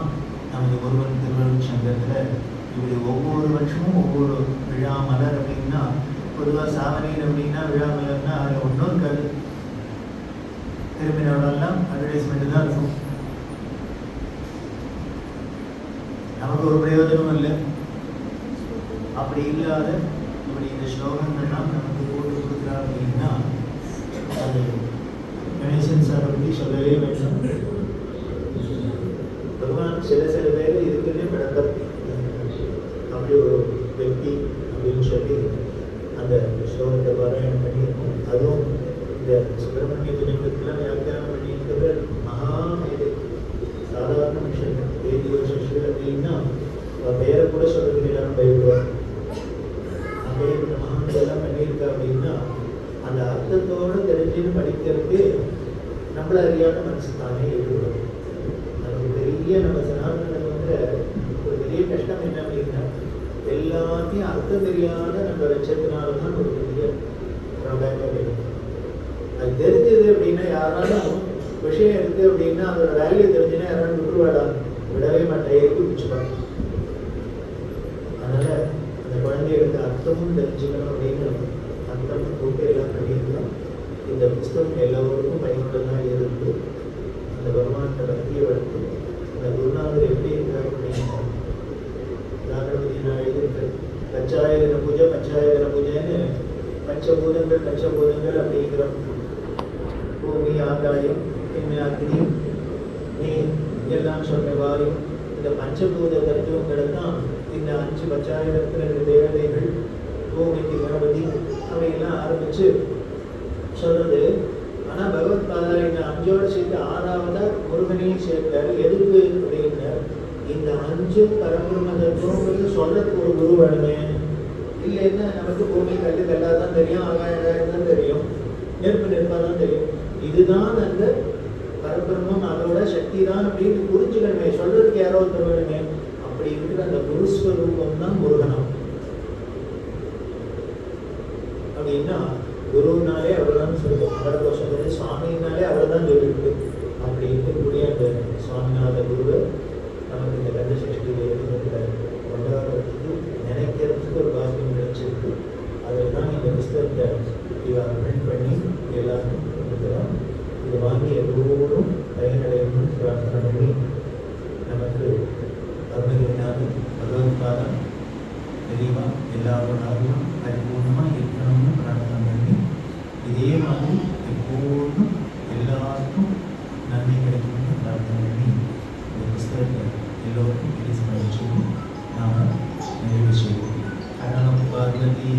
நமது ஒருவன் திருவள்ளுவர் சங்கத்தில் இப்படி ஒவ்வொரு வருஷமும் ஒவ்வொரு விழா மலர் அப்படின்னா, பொதுவாக சாவனையில் அப்படின்னா விழா மலர்னா அதில் ஒன்றும் இருக்காது. திரும்பினோடெல்லாம் அட்வர்டைஸ்மெண்ட் தான் இருக்கும். நமக்கு ஒரு பிரயோஜனமும் இல்லை. அப்படி இல்லாத இப்படி இந்த ஸ்லோகங்கள்லாம் நமக்கு போட்டு கொடுக்குறாங்க அப்படின்னா அது கணேசன் சாரை பற்றி சொல்லவே வேண்டாம். பகவான் சில பேர் இதுக்குன்னே பழக்கம் அப்படி ஒரு व्यक्ति அப்படின்னு சொல்லி அந்த ஸ்லோகத்தை பாராயணம் பண்ணியிருக்கோம். அதுவும் இந்த சுப்பிரமணிய ஜெயந்திக்கெல்லாம் வியாக்கியானம் பண்ணியிருக்கிறது மகா இது சாதாரண விஷயம். வேதியோ சசிகள் அப்படின்னா பெயரை கூட சொல்றதுக்கு எல்லாரும் பயப்படுவார். அப்பேற்பட்ட மகான்களெல்லாம் பண்ணியிருக்கா அப்படின்னா அந்த அர்த்தத்தோடு தெரிஞ்சுன்னு படிக்கிறதுக்கு நம்மள அறியாத மனசு தானே ஈடுபடும். நமக்கு பெரிய நம்ம சனாதனத்தில் வந்து ஒரு பெரிய கஷ்டம் என்ன அப்படின்னா எல்லாத்தையும் அர்த்தம் தெரியாத நம்ம வச்சதுனாலதான் ஒரு பெரிய ட்ராபேக்காக இருக்கும். அது தெரிஞ்சது அப்படின்னா யாராலும் விஷயம் இருக்குது அப்படின்னா அதோட வேல்யூ தெரிஞ்சுன்னா யாராலும் விட்டுருவாடா, விடவே மாட்டேன் குடிச்சுப்பாங்க. அதனால அந்த குழந்தைகளுக்கு அர்த்தமும் தெரிஞ்சுக்கணும் அப்படின்னு அர்த்தமும் கூட்டு எல்லாம் பண்ணியிருக்கோம். இந்த புஸ்தகம் எல்லோருக்கும் பயனுள்ளதாக இருக்கு. அந்த பகவானோட பக்தியை வளர்த்து அந்த குருநாதர் எப்படி இருக்காரு அப்படின்னா ஜாகிரபதி நான் எழுதியிருக்கேன். பஞ்சாயதன பூஜைன்னு பஞ்சபூதங்கள் அப்படிங்கிறோம். பூமி, ஆகாயம், அக்னி, நீர் எல்லாம் சொன்ன வாயு, இந்த பஞ்சபூத தத்துவங்களை தான் இந்த 5 பஞ்சாயதத்தில் 2 தேவதைகள், பூமிக்கு கணபதி அவையெல்லாம் ஆரம்பிச்சு சொல்றது. ஆனால் பகவத் பாதா இந்த 5ஓடு சேர்த்து 6ஆவதா முருகனையும் சேர்த்தார். எதுக்கு அப்படின்னா இந்த 5 பரபிரம்ம தத்துவங்கிறது சொல்றதுக்கு ஒரு குரு வேணுமே. இல்லைன்னா நமக்கு பூமி கல்லாக தான் தெரியும், ஆகாயம் தான் தெரியும், நெருப்பாக தான் தெரியும். இதுதான் அந்த பரபிரம்மம், அதோட சக்தி தான் அப்படின்னு புரிஞ்சுக்கணுமே. சொல்றதுக்கு யாரோ ஒருத்தர் வேணுமே. அப்படி இருக்கிற அந்த குருஸ்வரூபம் தான் முருகனம் அப்படின்னா குருனாலே அவர் தான் சொல்லுவோம். கடற்கோஷம் சுவாமினாலே அவர் தான் சொல்லிவிட்டு அப்படி இருக்கக்கூடிய அந்த சுவாமிநாத குருவை நமக்கு இந்த கந்த சஷ்டியில் கொண்டாடுறதுக்கு நினைக்கிறதுக்கு ஒரு பாக்கியம் கிடைச்சிருக்கு. அதில் தான் இந்த புஸ்தகத்தை பிரிண்ட் பண்ணி எல்லாருக்கும் கொடுக்குறோம். இதை வாங்கி எல்லோரும் பயனடையணும்னு பிரார்த்தனை பண்ணி நமக்கு அருணகிரிநாதன் பகவத் பாதம் தெளிவாக எல்லாரோடாகவும் பரிபூர்ணமாக இருக்கணும்னு பிரார்த்தனை பண்ணி இதே மாதிரி எப்போதும் எல்லாருக்கும் நன்மை கிடைக்கணும்னு பிரார்த்தனை பண்ணி இந்த புஸ்தகத்தை எல்லோருக்கும் ரிலீஸ் பண்ணிச்சு நாம் நிறைவு செய்வோம். அரணம் பார்வதி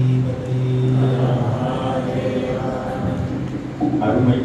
அருமை.